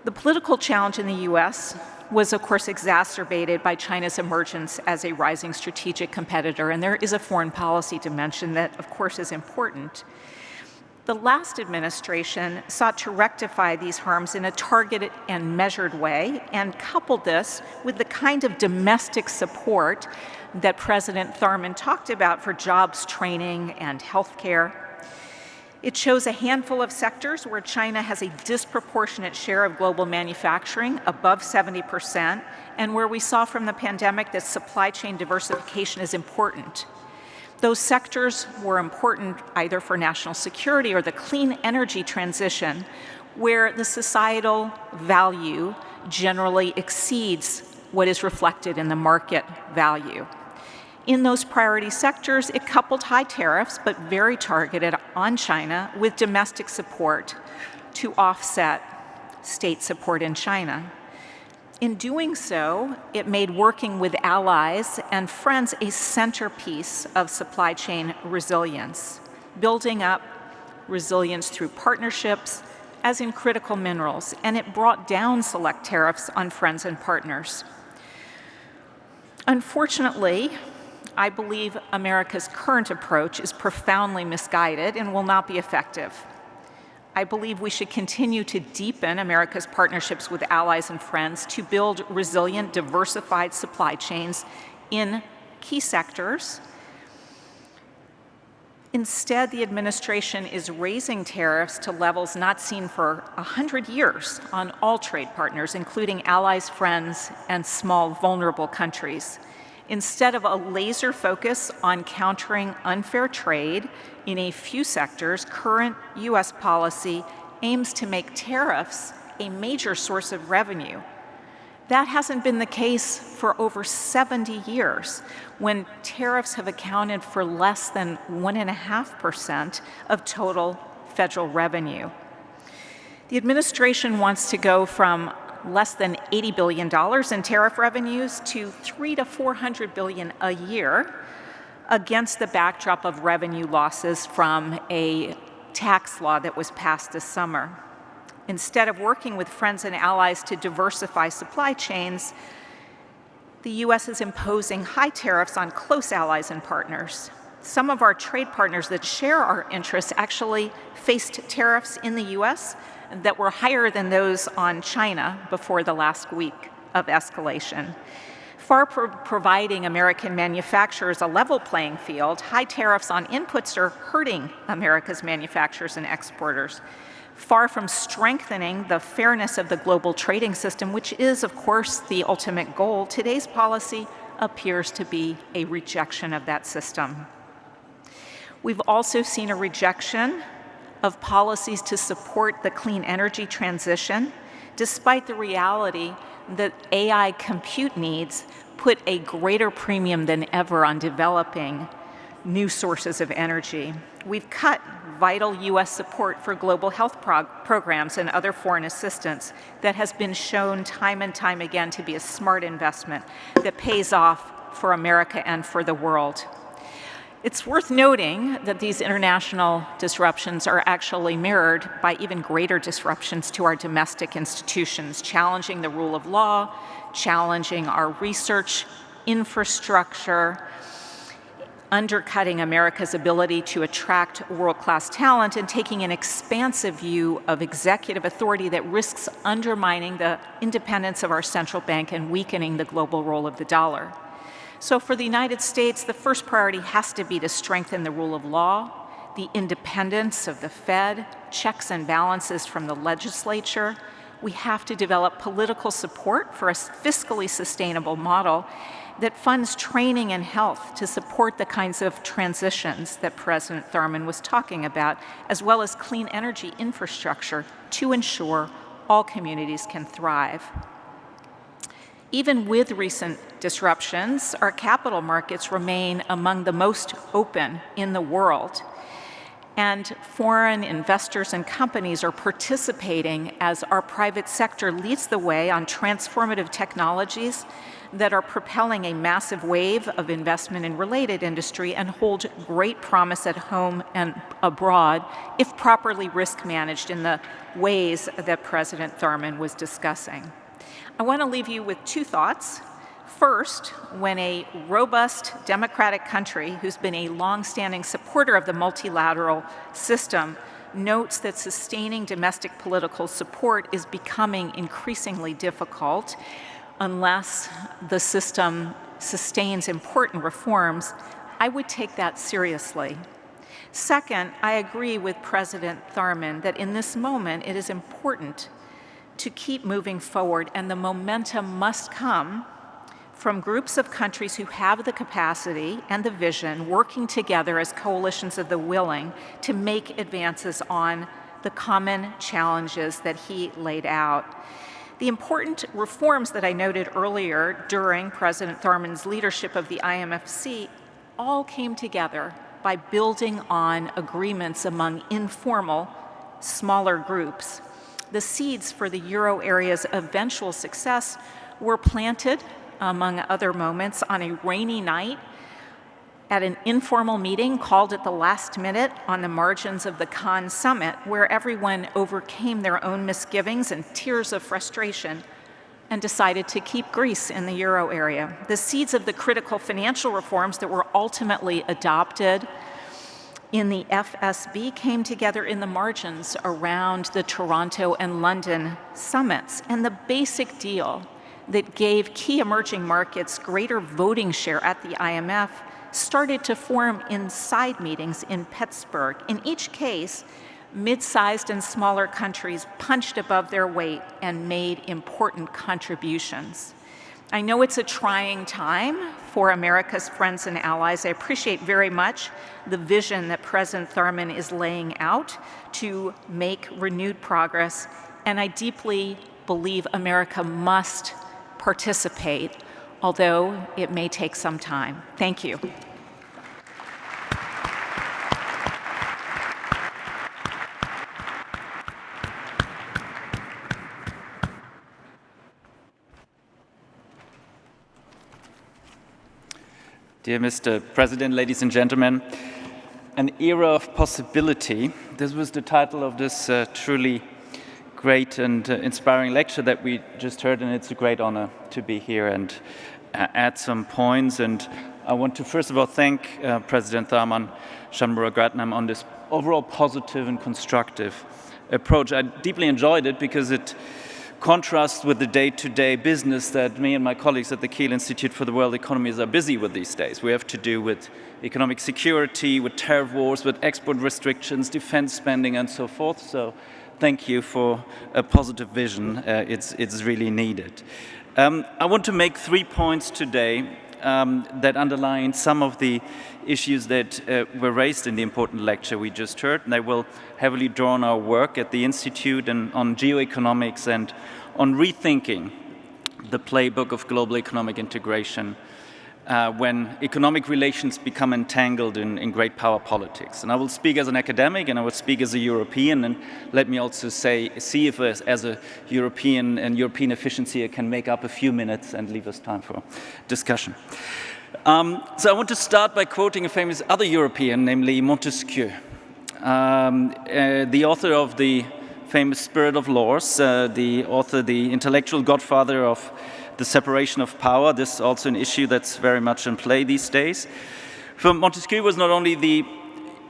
The political challenge in the US was, of course, exacerbated by China's emergence as a rising strategic competitor, and there is a foreign policy dimension that, of course, is important. The last administration sought to rectify these harms in a targeted and measured way, and coupled this with the kind of domestic support that President Tharman talked about for jobs training and healthcare. It shows a handful of sectors where China has a disproportionate share of global manufacturing, above 70%, and where we saw from the pandemic that supply chain diversification is important. Those sectors were important either for national security or the clean energy transition, where the societal value generally exceeds what is reflected in the market value. In those priority sectors, it coupled high tariffs, but very targeted on China, with domestic support to offset state support in China. In doing so, it made working with allies and friends a centerpiece of supply chain resilience, building up resilience through partnerships, as in critical minerals, and it brought down select tariffs on friends and partners. Unfortunately, I believe America's current approach is profoundly misguided and will not be effective. I believe we should continue to deepen America's partnerships with allies and friends to build resilient, diversified supply chains in key sectors. Instead, the administration is raising tariffs to levels not seen for 100 years on all trade partners, including allies, friends, and small, vulnerable countries. Instead of a laser focus on countering unfair trade in a few sectors, current US policy aims to make tariffs a major source of revenue. That hasn't been the case for over 70 years, when tariffs have accounted for less than 1.5% of total federal revenue. The administration wants to go from less than $80 billion in tariff revenues to $300 to $400 billion a year, against the backdrop of revenue losses from a tax law that was passed this summer. Instead of working with friends and allies to diversify supply chains, the US is imposing high tariffs on close allies and partners. Some of our trade partners that share our interests actually faced tariffs in the US that were higher than those on China before the last week of escalation. Far from providing American manufacturers a level playing field, high tariffs on inputs are hurting America's manufacturers and exporters. Far from strengthening the fairness of the global trading system, which is, of course, the ultimate goal, today's policy appears to be a rejection of that system. We've also seen a rejection of policies to support the clean energy transition. despite the reality that AI compute needs put a greater premium than ever on developing new sources of energy. We've cut vital U.S. support for global health programs and other foreign assistance that has been shown time and time again to be a smart investment that pays off for America and for the world. It's worth noting that these international disruptions are actually mirrored by even greater disruptions to our domestic institutions, challenging the rule of law, challenging our research infrastructure, undercutting America's ability to attract world-class talent, and taking an expansive view of executive authority that risks undermining the independence of our central bank and weakening the global role of the dollar. So for the United States, the first priority has to be to strengthen the rule of law, the independence of the Fed, checks and balances from the legislature. We have to develop political support for a fiscally sustainable model that funds training and health to support the kinds of transitions that President Tharman was talking about, as well as clean energy infrastructure to ensure all communities can thrive. Even with recent disruptions, our capital markets remain among the most open in the world. And foreign investors and companies are participating as our private sector leads the way on transformative technologies that are propelling a massive wave of investment in related industry and hold great promise at home and abroad if properly risk managed in the ways that President Tharman was discussing. I want to leave you with two thoughts. First, when a robust democratic country who's been a long-standing supporter of the multilateral system notes that sustaining domestic political support is becoming increasingly difficult unless the system sustains important reforms, I would take that seriously. Second, I agree with President Tharman that in this moment it is important to keep moving forward, and the momentum must come from groups of countries who have the capacity and the vision working together as coalitions of the willing to make advances on the common challenges that he laid out. The important reforms that I noted earlier during President Tharman's leadership of the IMF all came together by building on agreements among informal, smaller groups. The seeds for the euro area's eventual success were planted, among other moments, on a rainy night at an informal meeting called at the last minute on the margins of the Cannes summit, where everyone overcame their own misgivings and tears of frustration and decided to keep Greece in the euro area. The seeds of the critical financial reforms that were ultimately adopted in the FSB came together in the margins around the Toronto and London summits. And the basic deal that gave key emerging markets greater voting share at the IMF started to form in side meetings in Pittsburgh. In each case, mid-sized and smaller countries punched above their weight and made important contributions. I know it's a trying time for America's friends and allies. I appreciate very much the vision that President Tharman is laying out to make renewed progress, and I deeply believe America must participate, although it may take some time. Thank you. Dear Mr. President, ladies and gentlemen, an era of possibility. This was the title of this truly great and inspiring lecture that we just heard, and it's a great honor to be here and add some points. And I want to first of all thank President Tharman, Shanmugaratnam on this overall positive and constructive approach. I deeply enjoyed it because it contrasts with the day-to-day business that me and my colleagues at the Kiel Institute for the World Economies are busy with these days. We have to do with economic security, with tariff wars, with export restrictions, defense spending, and so forth. So thank you for a positive vision. It's really needed. I want to make 3 points today that underline some of the issues that were raised in the important lecture we just heard. And they will heavily draw on our work at the Institute and on geoeconomics and on rethinking the playbook of global economic integration when economic relations become entangled in great power politics. And I will speak as an academic, and I will speak as a European, and let me also see if as a European and European efficiency I can make up a few minutes and leave us time for discussion. So I want to start by quoting a famous other European, namely Montesquieu, the author of the famous Spirit of Laws, the intellectual godfather of the separation of power. This is also an issue that's very much in play these days. For Montesquieu was not only the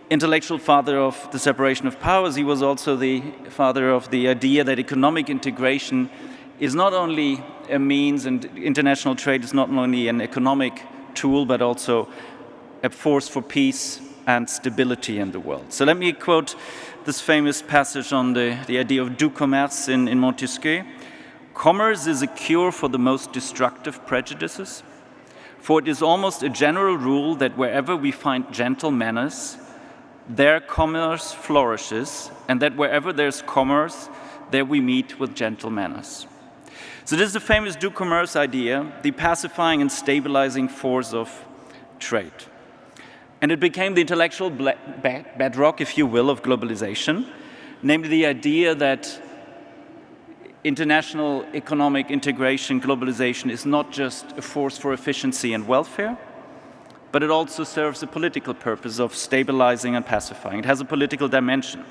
intellectual father of the separation of powers, he was also the father of the idea that economic integration is not only a means, and international trade is not only an economic tool, but also a force for peace and stability in the world. So let me quote this famous passage on the idea of du commerce in Montesquieu. Commerce is a cure for the most destructive prejudices, for it is almost a general rule that wherever we find gentle manners, there commerce flourishes, and that wherever there's commerce, there we meet with gentle manners. So this is the famous du commerce idea, the pacifying and stabilizing force of trade. And it became the intellectual bedrock, if you will, of globalization, namely the idea that international economic integration, globalization, is not just a force for efficiency and welfare, but it also serves a political purpose of stabilizing and pacifying. It has a political dimension.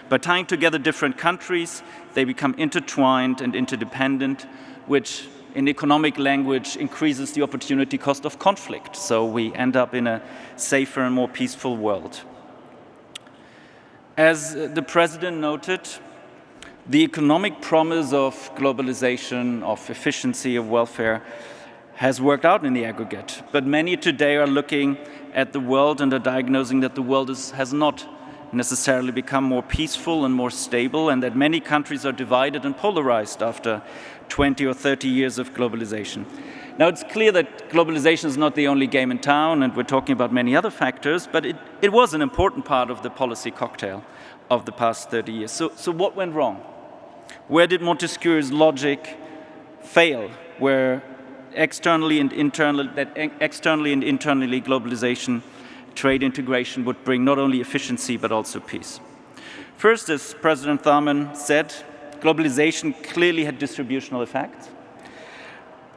By tying together different countries, they become intertwined and interdependent, which in economic language increases the opportunity cost of conflict. So we end up in a safer and more peaceful world. As the President noted, the economic promise of globalization, of efficiency, of welfare has worked out in the aggregate. But many today are looking at the world and are diagnosing that the world has not necessarily become more peaceful and more stable, and that many countries are divided and polarized after 20 or 30 years of globalization. Now, it's clear that globalization is not the only game in town, and we're talking about many other factors, but it was an important part of the policy cocktail of the past 30 years. So what went wrong? Where did Montesquieu's logic fail? Where externally and internally globalization, trade integration would bring not only efficiency but also peace. First, as President Tharman said, globalization clearly had distributional effects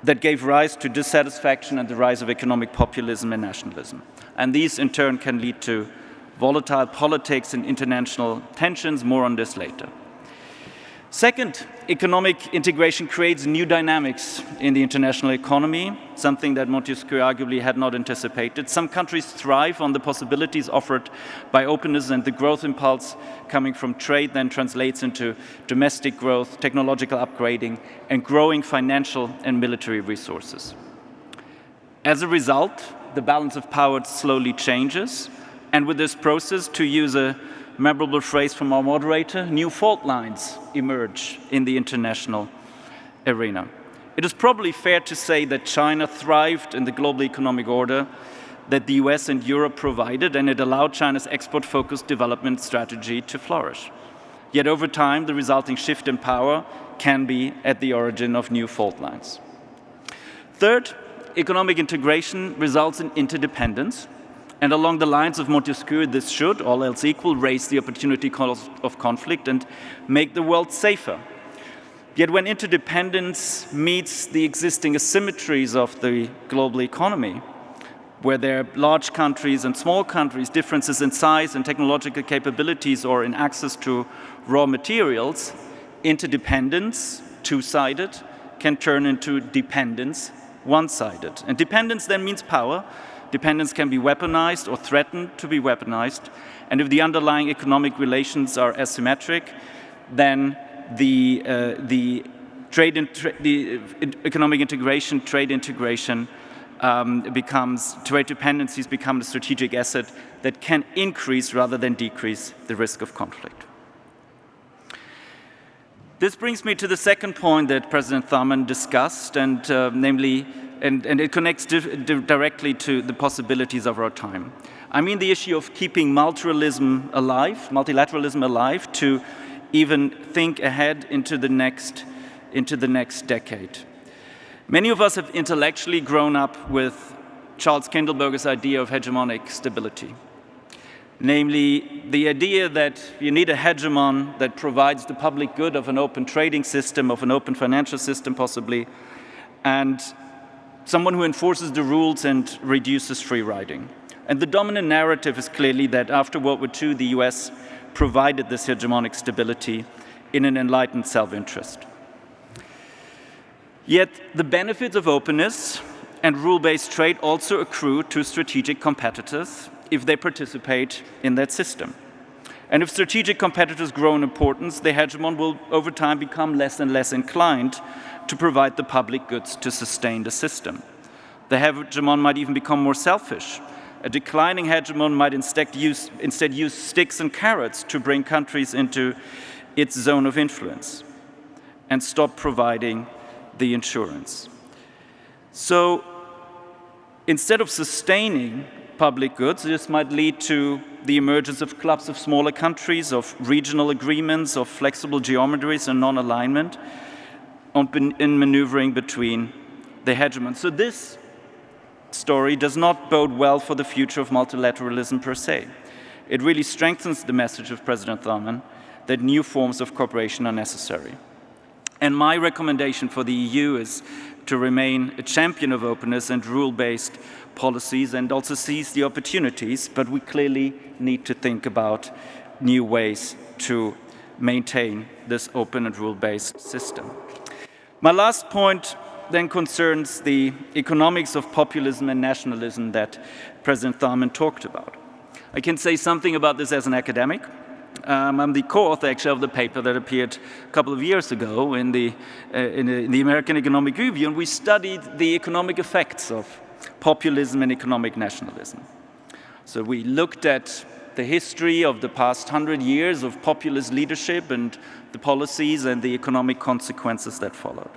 that gave rise to dissatisfaction and the rise of economic populism and nationalism. And these in turn can lead to volatile politics and international tensions. More on this later. Second, economic integration creates new dynamics in the international economy, something that Montesquieu arguably had not anticipated. Some countries thrive on the possibilities offered by openness, and the growth impulse coming from trade then translates into domestic growth, technological upgrading, and growing financial and military resources. As a result, the balance of power slowly changes, and with this process, to use a memorable phrase from our moderator, new fault lines emerge in the international arena. It is probably fair to say that China thrived in the global economic order that the US and Europe provided, and it allowed China's export-focused development strategy to flourish. Yet over time, the resulting shift in power can be at the origin of new fault lines. Third, economic integration results in interdependence. And along the lines of Montesquieu, this should, all else equal, raise the opportunity cost of conflict and make the world safer. Yet when interdependence meets the existing asymmetries of the global economy, where there are large countries and small countries, differences in size and technological capabilities or in access to raw materials, interdependence, two-sided, can turn into dependence, one-sided. And dependence then means power. Dependence can be weaponized or threatened to be weaponized. And if the underlying economic relations are asymmetric, then the economic integration, trade integration trade dependencies become a strategic asset that can increase rather than decrease the risk of conflict. This brings me to the second point that President Tharman discussed, and namely, and it connects directly to the possibilities of our time. I mean the issue of keeping multilateralism alive, to even think ahead into the next into the next decade. Many of us have intellectually grown up with Charles Kindleberger's idea of hegemonic stability. Namely, the idea that you need a hegemon that provides the public good of an open trading system, of an open financial system possibly, and someone who enforces the rules and reduces free riding. And the dominant narrative is clearly that after World War II, the US provided this hegemonic stability in an enlightened self-interest. Yet the benefits of openness and rule-based trade also accrue to strategic competitors if they participate in that system. And if strategic competitors grow in importance, the hegemon will over time become less and less inclined to provide the public goods to sustain the system. The hegemon might even become more selfish. A declining hegemon might instead use sticks and carrots to bring countries into its zone of influence and stop providing the insurance. So instead of sustaining public goods, this might lead to the emergence of clubs of smaller countries, of regional agreements, of flexible geometries and non-alignment in maneuvering between the hegemons. So this story does not bode well for the future of multilateralism per se. It really strengthens the message of President Tharman that new forms of cooperation are necessary. And my recommendation for the EU is to remain a champion of openness and rule-based policies and also seize the opportunities, but we clearly need to think about new ways to maintain this open and rule-based system. My last point then concerns the economics of populism and nationalism that President Tharman talked about. I can say something about this as an academic. I'm the co-author actually of the paper that appeared a couple of years ago in the American Economic Review, and we studied the economic effects of populism and economic nationalism. So we looked at the history of the past 100 years of populist leadership and the policies and the economic consequences that followed.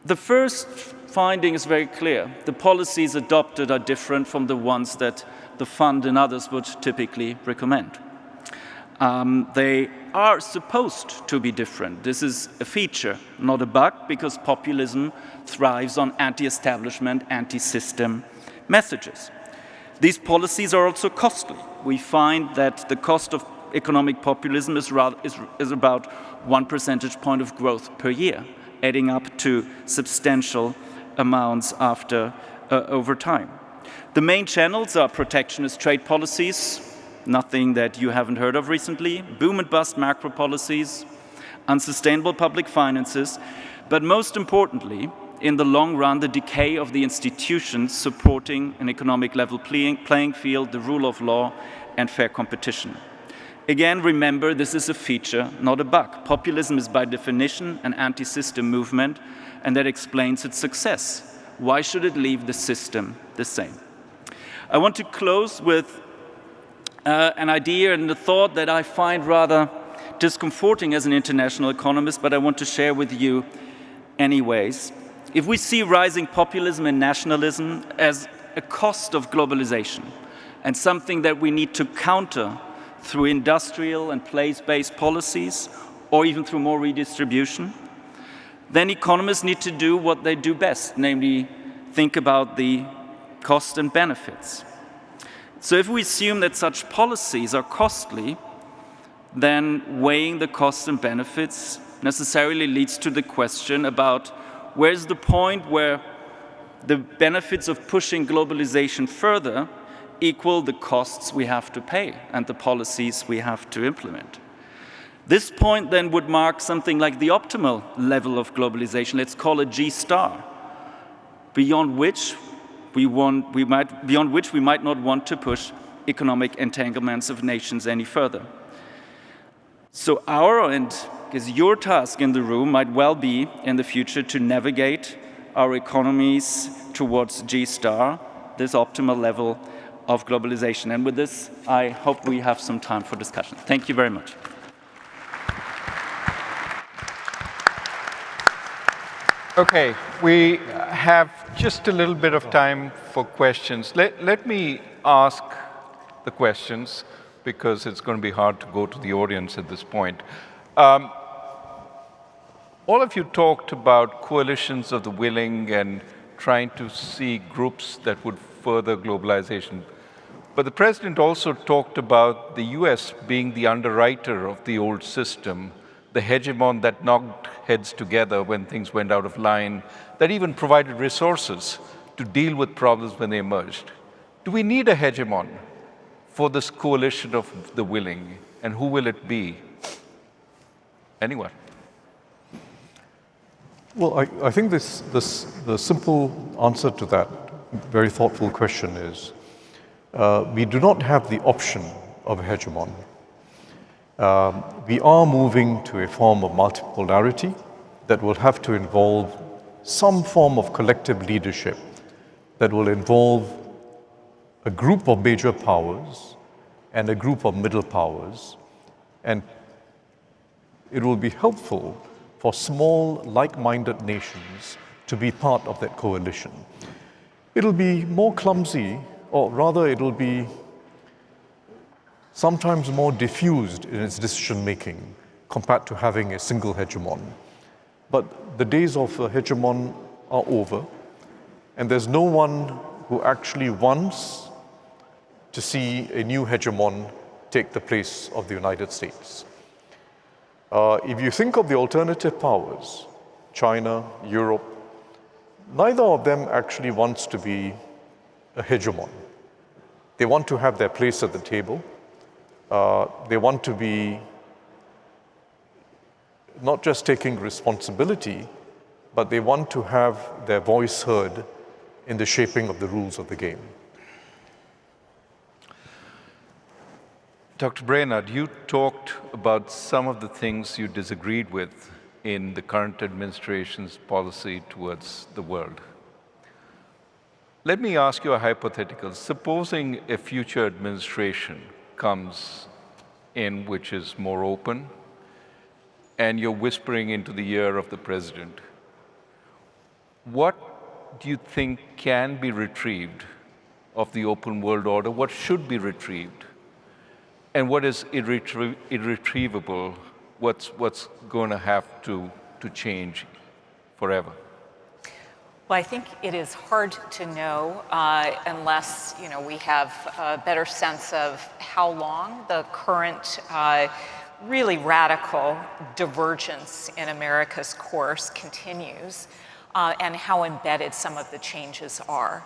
The first finding is very clear. The policies adopted are different from the ones that the fund and others would typically recommend. They are supposed to be different. This is a feature, not a bug, because populism thrives on anti-establishment, anti-system messages. These policies are also costly. We find that the cost of economic populism is about 1 percentage point of growth per year, adding up to substantial amounts over time. The main channels are protectionist trade policies, nothing that you haven't heard of recently, boom and bust macro policies, unsustainable public finances, but most importantly, in the long run, the decay of the institutions supporting an economic level playing field, the rule of law, and fair competition. Again, remember, this is a feature, not a bug. Populism is by definition an anti-system movement, and that explains its success. Why should it leave the system the same? I want to close with an idea and a thought that I find rather discomforting as an international economist, but I want to share with you anyways. If we see rising populism and nationalism as a cost of globalization and something that we need to counter through industrial and place-based policies or even through more redistribution, then economists need to do what they do best, namely think about the costs and benefits. So if we assume that such policies are costly, then weighing the costs and benefits necessarily leads to the question about where's the point where the benefits of pushing globalization further equal the costs we have to pay and the policies we have to implement. This point then would mark something like the optimal level of globalization, let's call it G star, beyond which we might not want to push economic entanglements of nations any further. So our and your task in the room might well be in the future to navigate our economies towards G star, this optimal level of globalization. And with this, I hope we have some time for discussion. Thank you very much. Okay, we have just a little bit of time for questions. Let me ask the questions because it's going to be hard to go to the audience at this point. All of you talked about coalitions of the willing and trying to see groups that would further globalization. But the president also talked about the US being the underwriter of the old system, the hegemon that knocked heads together when things went out of line, that even provided resources to deal with problems when they emerged. Do we need a hegemon for this coalition of the willing? And who will it be? Anyone? Well, I think the simple answer to that very thoughtful question is we do not have the option of a hegemon. We are moving to a form of multipolarity that will have to involve some form of collective leadership that will involve a group of major powers and a group of middle powers. And it will be helpful for small, like-minded nations to be part of that coalition. It'll be more clumsy, or rather it'll be sometimes more diffused in its decision-making compared to having a single hegemon. But the days of a hegemon are over, and there's no one who actually wants to see a new hegemon take the place of the United States. If you think of the alternative powers, China, Europe, neither of them actually wants to be a hegemon. They want to have their place at the table. They want to be not just taking responsibility, but they want to have their voice heard in the shaping of the rules of the game. Dr. Brainard, you talked about some of the things you disagreed with in the current administration's policy towards the world. Let me ask you a hypothetical. Supposing a future administration comes in which is more open, and you're whispering into the ear of the president, what do you think can be retrieved of the open world order? What should be retrieved? And what is irretrievable? What's going to have to change forever? Well, I think it is hard to know unless we have a better sense of how long the current really radical divergence in America's course continues and how embedded some of the changes are.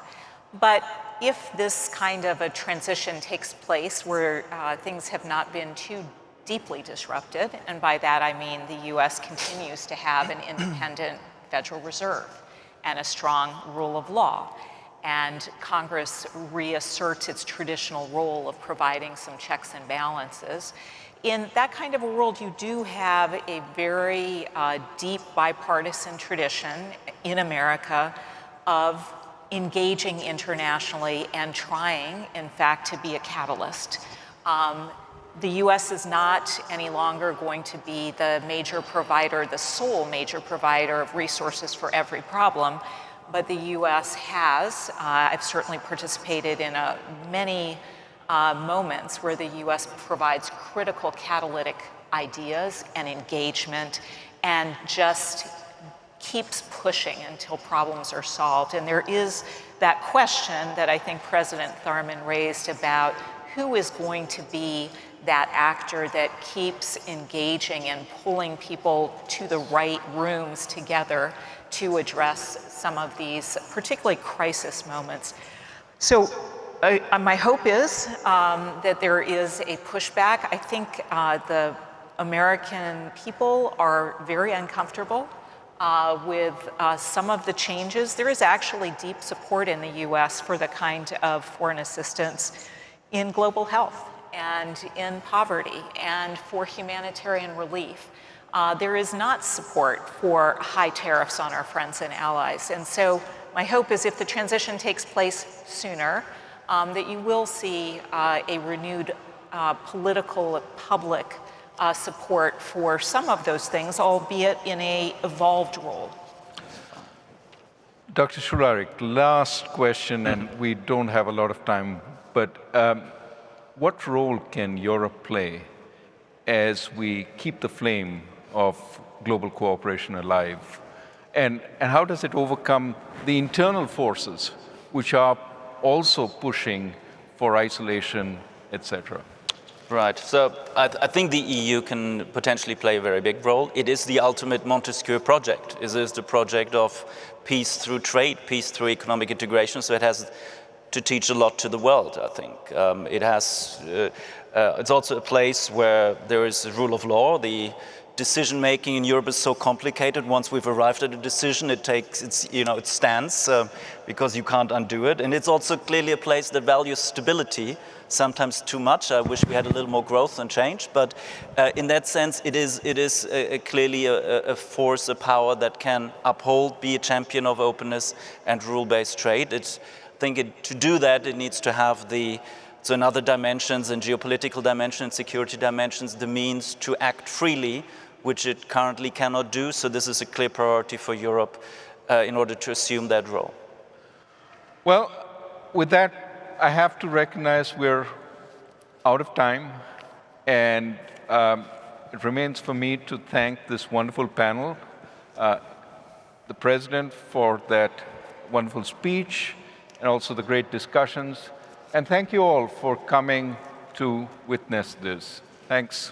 But if this kind of a transition takes place where things have not been too deeply disrupted, and by that I mean the US continues to have an independent Federal Reserve and a strong rule of law, and Congress reasserts its traditional role of providing some checks and balances, in that kind of a world, you do have a very deep bipartisan tradition in America of engaging internationally and trying, in fact, to be a catalyst. The US is not any longer going to be the major provider, the sole major provider of resources for every problem, but the US has, I've certainly participated in many moments where the US provides critical catalytic ideas and engagement and just keeps pushing until problems are solved. And there is that question that I think President Tharman raised about who is going to be that actor that keeps engaging and pulling people to the right rooms together to address some of these particularly crisis moments. So my hope is that there is a pushback. I think the American people are very uncomfortable with some of the changes. There is actually deep support in the US for the kind of foreign assistance in global health and in poverty and for humanitarian relief. There is not support for high tariffs on our friends and allies. And so my hope is if the transition takes place sooner, that you will see a renewed political, public support for some of those things, albeit in an evolved role. Dr. Shularik, last question, and we don't have a lot of time, but what role can Europe play as we keep the flame of global cooperation alive? And how does it overcome the internal forces which are also pushing for isolation, etc.? Right. So I think the EU can potentially play a very big role. It is the ultimate Montesquieu project. It is the project of peace through trade, peace through economic integration. So it has to teach a lot to the world, I think. It's also a place where there is a rule of law. The decision-making in Europe is so complicated. Once we've arrived at a decision, it stands because you can't undo it. And it's also clearly a place that values stability, sometimes too much. I wish we had a little more growth and change. But in that sense, it is clearly a force, a power that can uphold, be a champion of openness and rule-based trade. To do that, it needs to have in other dimensions, in geopolitical dimensions, security dimensions, the means to act freely, which it currently cannot do. So this is a clear priority for Europe in order to assume that role. Well, with that, I have to recognize we're out of time, and it remains for me to thank this wonderful panel, the President for that wonderful speech, and also the great discussions. And thank you all for coming to witness this. Thanks.